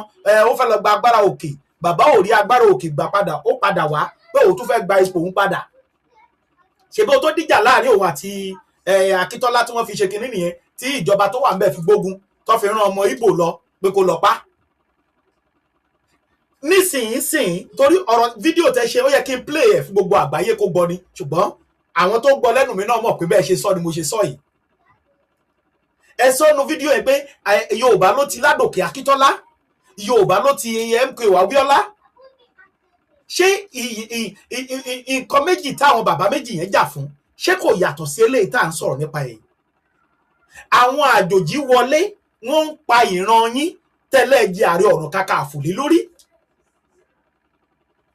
ó fẹ́ lọ gba agbára òkè bàbá ò rí agbára òkè gbà padà ó padà wá pé òun tún fẹ́ gba ipò òun padà ṣebí ó tó dìjà láàrin òun àti Akíntọ́lá tí wọ́n fi ṣe kinní nìyẹn tí ìjọba tó wà ń bẹ̀ fi gbógun tó fi rán ọmọ Ìgbò lọ pé kó lọ pa nísìnyìí torí ọ̀rọ̀ fídíò tẹ́ ṣe ó yẹ kí n play ẹ̀ fún gbogbo àgbáyé kó gbọ́ ni ṣùgbọ́n àwọn tó gbọ́ lẹ́nu mi náà mọ̀ pé bẹ́ẹ̀ ṣe sọ ni mo ṣe sọ yìí ẹ sọ nu fídíò ẹ pé Yorùbá ló ti Ládòkè Akíntọ́lá Yorùbá ló ti MKO Abíọ́lá ṣé nǹkan méjì táwọn bàbá méjì yẹn jà fún ṣé kò yàtọ̀ sí eléyìí tá à ń sọ̀rọ̀ nípa ẹ̀ àwọn àjòjì wọlé wọ́n ń pa ìran yín tẹ́lẹ̀ jẹ́ Ààrẹ Ọ̀nà Kakanfò lé lórí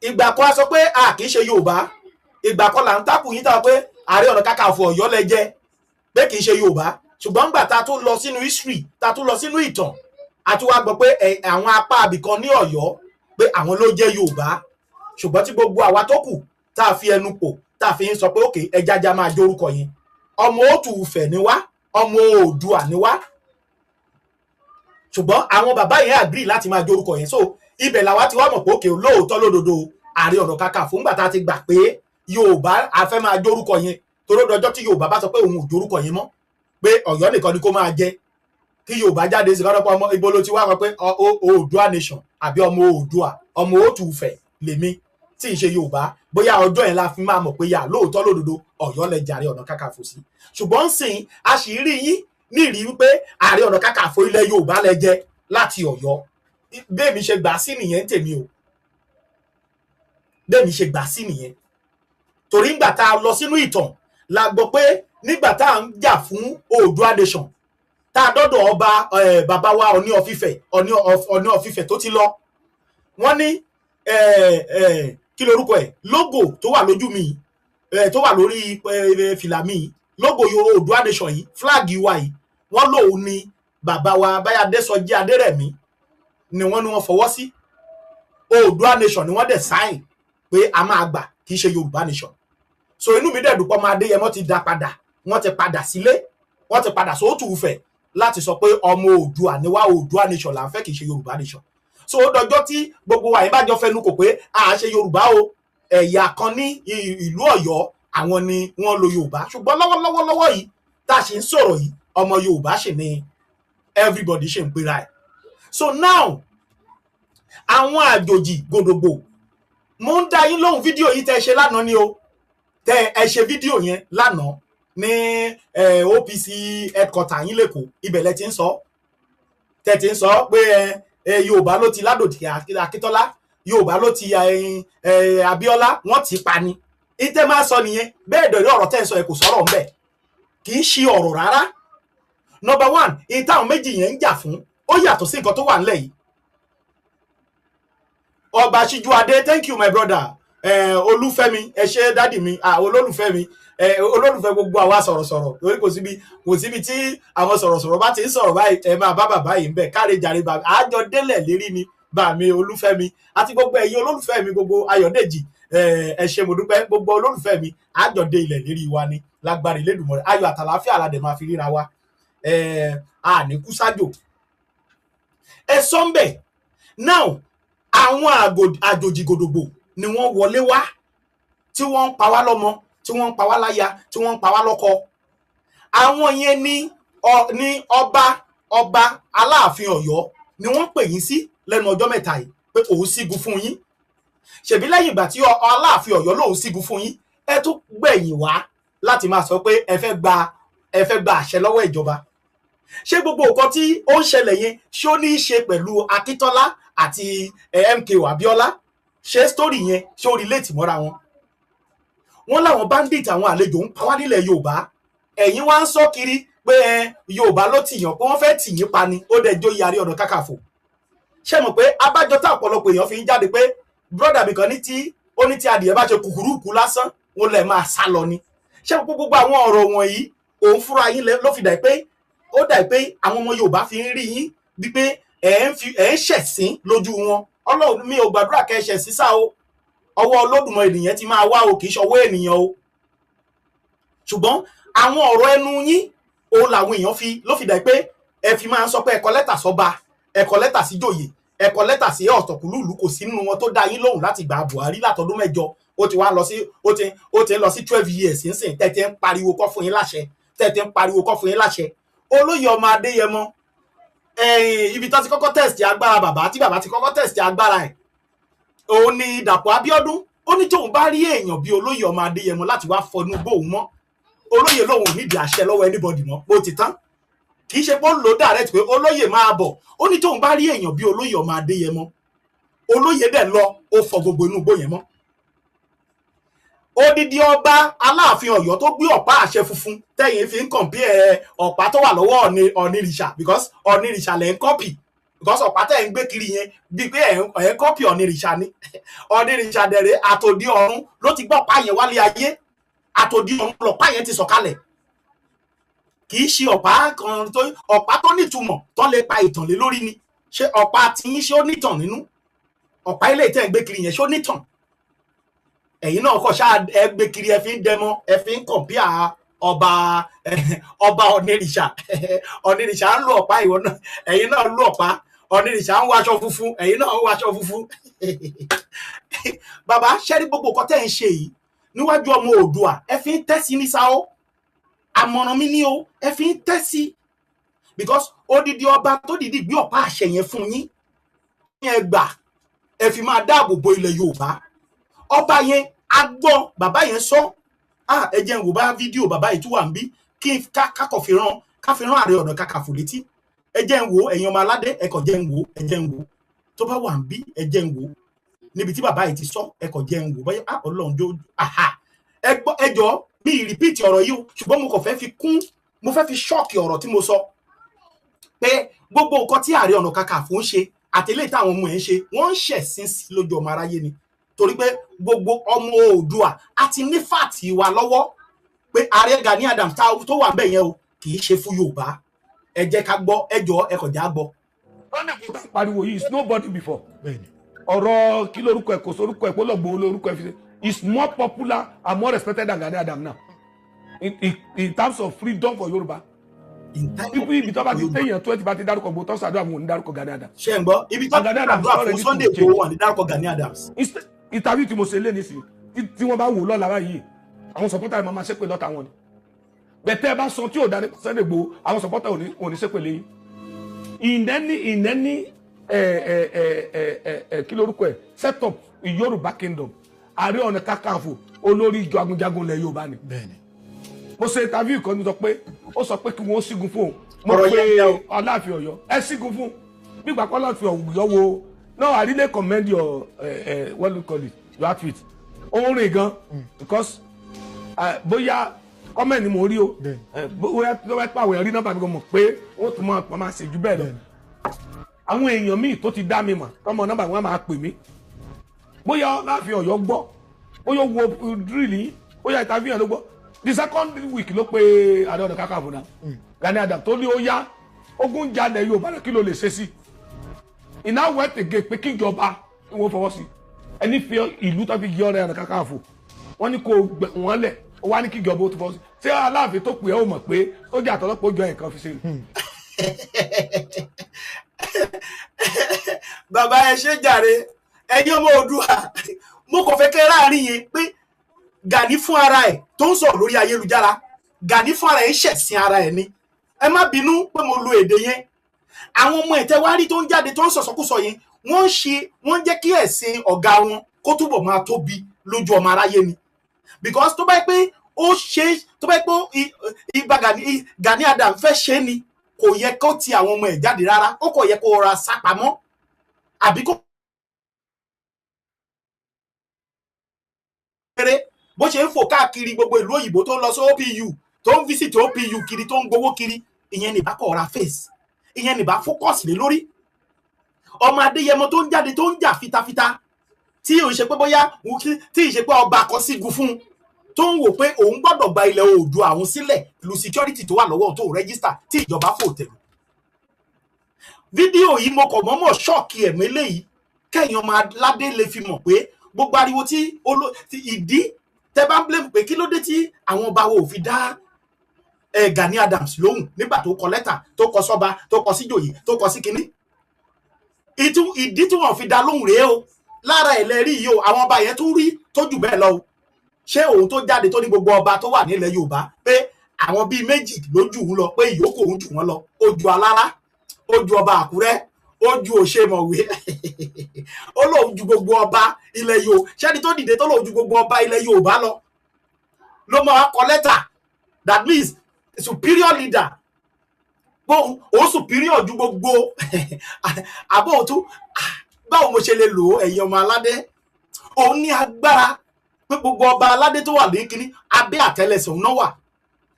ìgbà kan a sọ pé a kì í ṣe Yorùbá ìgbà kan là ń tákù yín táwọn pé Ààrẹ Ọ̀nà Kakanfò Ọ̀yọ́ lẹ jẹ́ pé kì í ṣe Yorùbá ṣùgbọ́n nígbà tá a tún lọ sínú history tá a tún lọ sínú ìtàn a tún wá gbọ́ pé àwọn apá abìkan ní Ọ̀yọ́ pé àwọn ló jẹ́ Yorùbá ṣùgbọ́n tí gbogbo àwa tó kù tá a fi ẹnu pò tá a fi ń sọ pé òkè ẹjájá máa jórúkọ yẹn ọmọ Òtùfẹ̀ ni wá ọmọ Oòduà ni wá ṣùgbọ́n àwọn bàbá yẹn agree láti máa jórúkọ yẹn so ibẹ̀ làwa ti wá mọ̀ pé òkè lóòótọ́ lódodo Ààrẹ Ọ̀nà Kakanfò ńgbà tá a ti gbà pé Yorùbá a fẹ́ máa jórúkọ yẹn torí ọjọ́ tí Yorùbá bá sọ pé òun ò jórúkọ yẹn mọ́ pé Ọ̀yọ́ nìkan ni kó máa jẹ kí Yorùbá jáde sí lọ́dọ̀ pé ọmọ ibo ló ti wá pé Oòduà nation àbí ọmọ Oòduà ọmọ Òtùfẹ̀ lèmi tí ì ṣe Yorùbá bóyá ọjọ́ yẹn la fi máa mọ̀ pé yà lóòótọ́ lódodo Ọ̀yọ́ lẹ jẹ Ààrẹ Ọ̀nà Kakanfò sí ṣùgbọ́n sìn a sì rí yín ní ìrí wípé Ààrẹ Ọ̀nà Kakanfò ilẹ̀ Yorùbá lẹ jẹ láti Ọ̀yọ́ bẹ́ẹ̀ mi ṣe gbà sí nìyẹn tèmi o bẹ́ẹ̀ mi ṣe gbà sí nìyẹn torí ńgbà tá a lọ sínú ìtàn la gbọ́ pé nígbà tá à ń jà fún Oòduà nation tá a dọ́dọ̀ ọba bàbá wa Ọọ̀ni of Ifẹ̀ tó ti lọ wọ́n ní kí lorúkọ ẹ̀ logo tó wà lójú mi tó wà lórí fìlà mi logo Oòduà nation yìí flag wa yìí wọ́n lòun ni bàbá wa Báyádésọjí Adérẹ̀mí ni wọ́n fọwọ́ sí Oòduà nation ni wọ́n dẹ̀ sign pé a máa gbà kì í ṣe Yorùbá nation so inú mi dẹ̀ dùn pé ọmọ Adéyẹmọ ti dá padà wọ́n ti padà sílé wọ́n ti padà sóòtúfẹ̀ láti sọ pé ọmọ Oòduà ni wá Oòduà nation là ń fẹ́ kì í ṣe Yorùbá nation so ó dọjọ́ tí gbogbo wa yìí bá jọ fẹnu kò pé a ṣe Yorùbá o ẹ̀yà kan ní ìlú Ọ̀yọ́ àwọn ni wọ́n lo Yorùbá ṣùgbọ́n lọ́wọ́lọ́wọ́ yìí tá a ṣe ń sọ̀rọ̀ yìí ọmọ Yorùbá ṣì ni everybody ṣe ń pera ẹ̀ so now àwọn àjòjì gòdògbò mo ń dá yín lóhùn fídíò yìí tẹ́ ṣe lánàá ni o tẹ́ ẹ ṣe fídíò yẹn lánàá ní OPC headquarter yín lẹ́kọ̀ọ́ ibẹ̀ lẹ ti ń sọ tẹ́ ti ń sọ pé Yorùbá ló ti Ládòkè Akíntọ́lá Yorùbá ló ti Abíọ́lá wọ́n ti pa ni ìtẹ́ máa sọ nìyẹn bẹ́ẹ̀ dọ̀rẹ́ ọ̀rọ̀ tẹ́ ń sọ ẹ kò sọ̀rọ̀ ńbẹ̀ kì í ṣe ọ̀rọ̀ rárá number one ìtàwọn méjì yẹn ń jà fún ó yàtọ̀ sí nǹkan tó wà nílẹ̀ yìí Ọba Síjúadé thank you my brother Olúfẹ́mi ẹ ṣé dádì mi olólùfẹ́ mi olólùfẹ́ gbogbo àwa sọ̀rọ̀sọ̀rọ̀ lórí kò síbi tí àwọn sọ̀rọ̀sọ̀rọ̀ bá ti ń sọ̀rọ̀ báyìí ẹ máa bá bàbá yìí ń bẹ̀ káre jàre bàbá àjọ délẹ̀ lérí ni bà mí Olúfẹ́mi àti gbogbo ẹ̀yin olólùfẹ́ mi gbogbo Ayọ̀dèjì ẹ ṣé mo dúpẹ́ gbogbo olólùfẹ́ mi àjọ dé ilẹ̀ lérí wa ni lágbára Elédùmarè ayọ̀ àtàlàáfíà aládẹ̀ máa fi ríra wa àníkú sájò ẹ sọ́ńbẹ̀ now àwọn àjòjì gòdògbò ni wọ́n wọlé wá tí wọ́n ń pa wá lọ́mọ tí wọ́n ń pa wá láya tí wọ́n ń pa wá lọ́kọ àwọn yẹn ní ọba Aláàfin Ọ̀yọ́ ni wọ́n pè yín sí lẹ́nu ọjọ́ mẹ́ta yìí pé òun sígun fún yín ṣèbí lẹ́yìn ìgbà tí Aláàfin Ọ̀yọ́ lòun sígun fún yín ẹ tún gbẹ̀yìn wá láti máa sọ pé ẹ fẹ́ gba àṣẹ lọ́wọ́ ìjọba ṣé gbogbo nǹkan tí ó ń ṣẹlẹ̀ yẹn ṣé ó ní í ṣe pẹ̀lú Akíntọ́lá àti MKO Abíọ́lá ṣé story yẹn ṣé ó relate mọ́ra wọn wọ́n láwọn bandit àwọn àlejò ń pa wá nílẹ̀ Yorùbá ẹ̀yin wá ń sọ kiri pé Yorùbá ló tìyàn pé wọ́n fẹ́ tì yín pa ni ó dẹ̀ jó Ààrẹ Ọ̀nà Kakanfò ṣé mọ̀ pé abájọ tá ọ̀pọ̀lọpọ̀ èèyàn fi ń jáde pé brother mi kan ní tí adìyẹ bá ṣe kùkùrùkù lásán wọn lè máa sá lọ ni ṣé gbogbo àwọn ọ̀rọ̀ wọ̀nyí òun fúnra yín ló fi dà pé ó dà pé àwọn ọmọ Yorùbá fi ń rí yín bí pé ẹ̀ ń ṣẹ̀sín lójú wọn Ọlọ́run mi ò gbàdúrà kẹ́ ṣẹ̀sín sá o ọwọ́ Olódùmarè ènìyàn ti máa wá o kì í ṣọwọ́ ènìyàn o ṣùgbọ́n àwọn ọ̀rọ̀ ẹnu yín òun làwọn èèyàn ló fi dà pé ẹ fi máa ń sọ pé ẹ kọ lẹ́tà sọ́ba ẹ kọ lẹ́tà sí joyè, ẹ kọ lẹ́tà sí ọ̀tọ̀kùlùlù, kò sí nínú wọn tó dá yín lóhùn láti gba Buhari látọdún 7 ó ti wá lọ sí ó ti lọ sí 12 years nsìn tẹ́tẹ́ ń pariwo kọ́ fún yín láṣẹ, tẹ́tẹ́ ń pariwo kọ́ fún yín láṣẹ. Olóyè ọmọ Adéyẹmọ ibi tó ti kọ́kọ́ test agbára bàbá tí bàbá ti kọ́kọ́ test agbára ẹ̀ òun ni Dàpọ̀ Abíọ́dún. Ó ní tóun bá rí èèyàn bíi olóyè ọmọ Adéyẹmọ láti wá fọnú bóun mọ́, olóyè lòun ò nídìí àṣẹ lọ́wọ́ anybody mọ́, ó ti tán. Kì í ṣe pé ó lò direct pé olóyè máa bọ̀. Ó ní tóun bá rí èèyàn bíi olóyè ọmọ Adéyẹmọ, olóyè dẹ̀ lọ ó fọ gbogbo inú igbó yẹn mọ́. Odidi ọba Aláàfin Ọ̀yọ́ tó gbé ọ̀pá àṣẹ funfun tẹ́yìn fi ń compare ọ̀pá tó wà lọ́wọ́ Ọ̀nìrìṣà because Ọ̀nìrìṣà lẹ́ ń copy because ọ̀pá tẹ́ ń gbé kiri yẹn bíi pé ẹ̀ ń copy Ọ̀nìrìṣà ni. Ọ̀nìrìṣà dẹ̀rẹ̀ àtòdí ọ̀run ló ti gbọ́ ọ̀pá yẹn wálé ayé, àtòdí ọ̀run lọ̀pá yẹn ti sọ̀kalẹ̀. Kì í ṣe ọ̀pá kan ọ̀pá tó nítumọ̀ tó lè pa ìtàn lé lórí ni. Ṣé ọ̀pá tí yín ṣé ó nítàn nínú? Ọ̀pá ilé tẹ́ ń gbé kiri yẹn ṣó nítàn? Ẹ̀yin náà kọ́ ṣáà ẹ gbé kiri ẹ fi ń dẹmọ, ẹ fi ń compare ọba Ọ̀nìrìṣà. Ọ̀nìrìṣà ń lo ọ̀pá, ìwọ náà ẹ̀yin náà lo ọ̀pá. Ọ̀nìrìṣà ń wọ aṣọ funfun, ẹ̀yin náà ń wọ aṣọ funfun. Bàbá ṣẹ́rí gbogbo nǹkan tẹ́ ń ṣe yìí níwájú ọmọ Oòduà ẹ fi ń tẹ́sí ní sáó. Àmọ̀ràn mi ní o, ẹ fi ń tẹ́sí because odidi ọba tó dìdí gbé ọ̀pá àṣẹ yẹn fún yín yẹn gbà ẹ fi máa dáàbò bo ilẹ̀ Yorùbá. Ọba yẹn a gbọ́ bàbá yẹn sọ ẹ jẹ́ n wò bá fídíò bàbá yìí tún wà ń bí kí n kákọ̀ fi rán Ààrẹ Ọ̀nà Kakanfò létí. Ẹ jẹ́ n wò ẹ̀yin ọmọ aládé ẹ kọ̀ jẹ́ n wò ẹ jẹ́ n wò tó bá wà ń bí ẹ jẹ́ n wò níbi tí bàbá yìí ti sọ ẹ kọ̀ jẹ́ n wò báyìí Ọlọ́run jó ẹ gbọ́ ẹ jọ mi rìpíìtì ọ̀rọ̀ yìí o ṣùgbọ́n mo kàn fẹ́ fi kún mo fẹ́ fi ṣọ́ọ̀kì ọ̀rọ̀ tí mo sọ pé gbogbo nǹkan tí Ààrẹ Ọ̀nà Kakanfò ń ṣe àtẹlẹ́ táwọn ọmọ ẹ̀ ń ṣe wọ́n ń ṣẹ̀sín sí lójú ọmọ aráyé ni torí pé gbogbo ọmọ Oòduà àti ní fàtì wa lọ́wọ́ pé Ààrẹ Gani Adams tó wà ńbẹ̀ yẹn o kì í ṣe fún Yorùbá. Ẹ jẹ́ ká gbọ́ ẹ jọ ẹ kọjá gbọ́. Pariwo yìí is nobody before. Ọ̀rọ̀ kí lórúkọ ẹ̀ kò sórúkọ ẹ̀ kó lọ́gbọ̀n lórúkọ ẹ̀ fi ṣe is more popular and more respected than Gani Adams now in terms of freedom for Yorùbá. Ibi tó bá ti téèyàn 20 bá ti dárúkọ gbogbo tó ṣàdúrà wọn ò ní dárúkọ Gani Adams. Ṣé ń gbọ́ ibi tó ti dárúkọ fún Sunday Igboho wà ní dárúkọ Gani Adams. Interview tí mo ṣe lé nísìnyí tí wọ́n bá wò lọ́la báyìí àwọn supporter máa ṣépè lọ́ta wọn ni bẹ̀tẹ̀ bá sọ tí ò dárí Sunday Igboho àwọn supporter ò ní ṣépè lẹ́yìn in any kí lórúkọ ẹ̀ set up Yorùbá kingdom Ààrẹ Ọ̀nà Kakanfò olórí jagunjagun lẹ̀ Yorùbá ni. Mo ṣe interview kan ní sọ pé ó sọ pé kí wọ́n sígun fún òun mo pe Aláàfin Ọ̀yọ́ ẹ sígun fún nígbà pé Aláàfin Ọ̀yọ́ wo no I really commend your what do you call it your outfit òun rìn gan because bóyá comment ni mo rí o bóyá tó bá pàwọ̀ ẹ̀rí nọ́mbà mi gan mọ̀ pé wọ́n tún máa ṣe jù bẹ́ẹ̀ lọ àwọn èèyàn míì tó ti dá mi mọ̀ tọmọ nọ́mbà wọn máa pè mí bóyá Aláàfin Ọ̀yọ́ gbọ́ bóyá wo drill yìí bóyá interview ló gbọ́ the second week ló pe Ààrẹ Ọ̀nà Kakanfò náà Gani Adams tó ní ó yá ogun jalè Yorùbá kí ló lè ṣe sí iná wẹ́tẹ̀gẹ̀ pé kíjọba wọ́n fọwọ́ sí ẹni fi ìlú tó fi yí Ààrẹ Ọ̀nà Kakanfò wọ́n ní kó wọ́n lẹ̀ ó wá ní kíjọba ó tó fọwọ́ sí ṣé Aláàfin tó pè é ó mọ̀ pé ó jẹ́ àtọ́lọ́pọ̀ ó jọ ẹ̀kan fi ṣe. Bàbá ẹ ṣe jàre ẹ̀yin ọmọ Oòduà mo kàn fẹ́ kẹ́ láàrin yẹn pé Gani fún ara ẹ̀ tó ń sọ̀rọ̀ lórí ayélujára Gani fún ara ẹ̀ ń ṣẹ̀sìn ara ẹ̀ ni ẹ má bínú pé mo lo èdè yẹn àwọn ọmọ ẹ̀tẹ́ wá rí tó ń jáde tó ń sọ̀sọ́kùsọ yẹn wọ́n jẹ́ kí ẹ̀sìn ọ̀gá wọn kó túbọ̀ máa tóbi lójú ọmọ aráyé ni because tó bá yẹ pé ó ṣe tó bá yẹ pé Gani Adams fẹ́ ṣe ni kò yẹ kó ti àwọn ọmọ ẹ̀ jáde rárá ó kò yẹ kó ra sápamọ́ àbí kó bó ṣe ń fò káàkiri gbogbo ìlú òyìnbó tó ń lọ sí OPU tó ń visit OPU kiri tó ń gbowó kiri ìyẹn nìbá kọ̀ ra face ìyẹn nìbá focus lé lórí ọmọ Adéyẹmọ tó ń jáde tó ń jà fitafita tí ò ń ṣe pé bóyá tí ì ṣe pé ọba kan sígun fún tó ń wò pé òun gbọ́dọ̀ gba ilẹ̀ Oòduà àwọn sílẹ̀ ìlú security tó wà lọ́wọ́ tó register tí ìjọba fò tẹ̀lú. Fídíò yìí mo kọ̀ mọ́mọ́ ṣọ́ọ̀kì ẹ̀mí eléyìí kẹ́yìn ọmọ aládé lè fi mọ̀ pé gbogbo ariwo tí ìdí tẹ́ bá ń blame pé kí ló dé tí àwọn ọba wo ò fi dá Gani Adams lóhùn nígbà tó kọ lẹ́tà tó kọ sọ́ba tó kọ síjòyè tó kọ sí kinní ìdí tí wọ́n fi dá lóhùn rèé o lára ẹlẹ́rìí yìí o àwọn ọba yẹn tún rí tó jù bẹ́ẹ̀ lọ o ṣé òun tó jáde tó ní gbogbo ọba tó wà nílẹ̀ Yorùbá pé àwọn bíi méjì ló jù ú lọ pé ìyókù òun jù wọ́n lọ ó ju Alára ó ju ọba Àkúrẹ́ ó ju Òṣèmọ̀wé ó lóun ju gbogbo ọba ilẹ̀ Yorùbá ṣẹ́ni tó dìde tó lóun ju gbogbo ọba ilẹ̀ Yorùbá ló máa kọ lẹ́tà that means superior leader ó superior ju gbogbo àbọ̀ òtún báwo mo ṣe lè lò ó ẹ̀yin ọmọ aládé òun ní agbára pé gbogbo ọba aládé tó wà ní kínní abẹ́ àtẹ́lẹsẹ̀ òun náà wà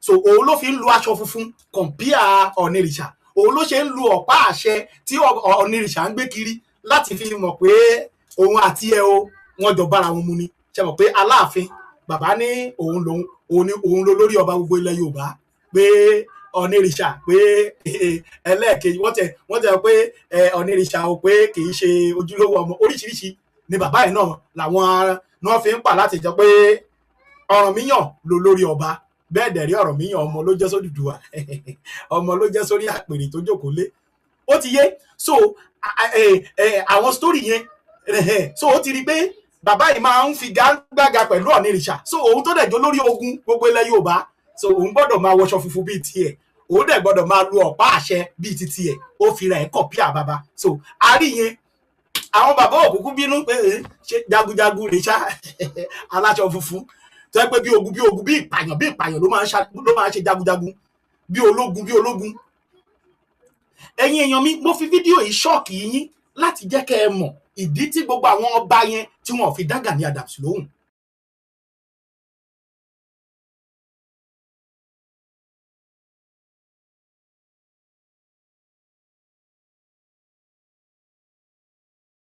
so òun ló fi ń lu aṣọ funfun kọ̀ǹpíà Ọ̀nìrìṣà òun ló ṣe ń lu ọ̀pá àṣẹ tí Ọ̀nìrìṣà ń gbé kiri láti fi mọ̀ pé òun àti ẹ o wọ́n jọ bára wọn mu ni ṣe mọ̀ pé Aláàfin bàbá ní òun ló lórí ọba gbogbo ilẹ̀ Yorùbá pé Ọ̀nìrìṣà pé ẹlẹ́ẹ̀kejì wọ́n tẹ̀ pé Ọ̀nìrìṣà ò pé kì í ṣe ojúlówó ọmọ oríṣiríṣi ni bàbá yìí náà làwọn náà fi ń pa láti jọ pé Ọ̀rànmíyàn ló lórí ọba bẹ́ẹ̀ dẹ̀ rí Ọ̀rànmíyàn ọmọ ló jẹ́ sódùduwà ọmọ ló jẹ́ sórí àpèrè tó jókòó lé ó ti yé so àwọn story yẹn so ó ti rí pé bàbá yìí máa ń fi gbága pẹ̀lú Ọ̀nìrìṣà so òun tó dẹ̀ jó lórí ogun gbogbo ilẹ̀ Yorùbá so òun gbọ́dọ̀ máa wọṣọ funfun bíi tiẹ̀ òun dẹ̀ gbọ́dọ̀ máa lu ọ̀pá àṣẹ bíi ti tiẹ̀ ó fi ra ẹ̀ kọ̀píà bàbá so àárí yẹn àwọn bàbá òkúkú bínú pé ṣe jagunjagun rè ṣá aláṣọ funfun tó yẹ pé bí ogun bí ìpààyàn ló máa ń ṣe jagunjagun bí ológun ẹ̀yin èèyàn mi mo fi fídíò yìí ṣọ́ọ̀kì yín láti jẹ́ kẹ́ ẹ mọ̀ ìdí tí gbogbo àwọn ọba yẹn tí wọ́n fi dá Gani Adams lóhùn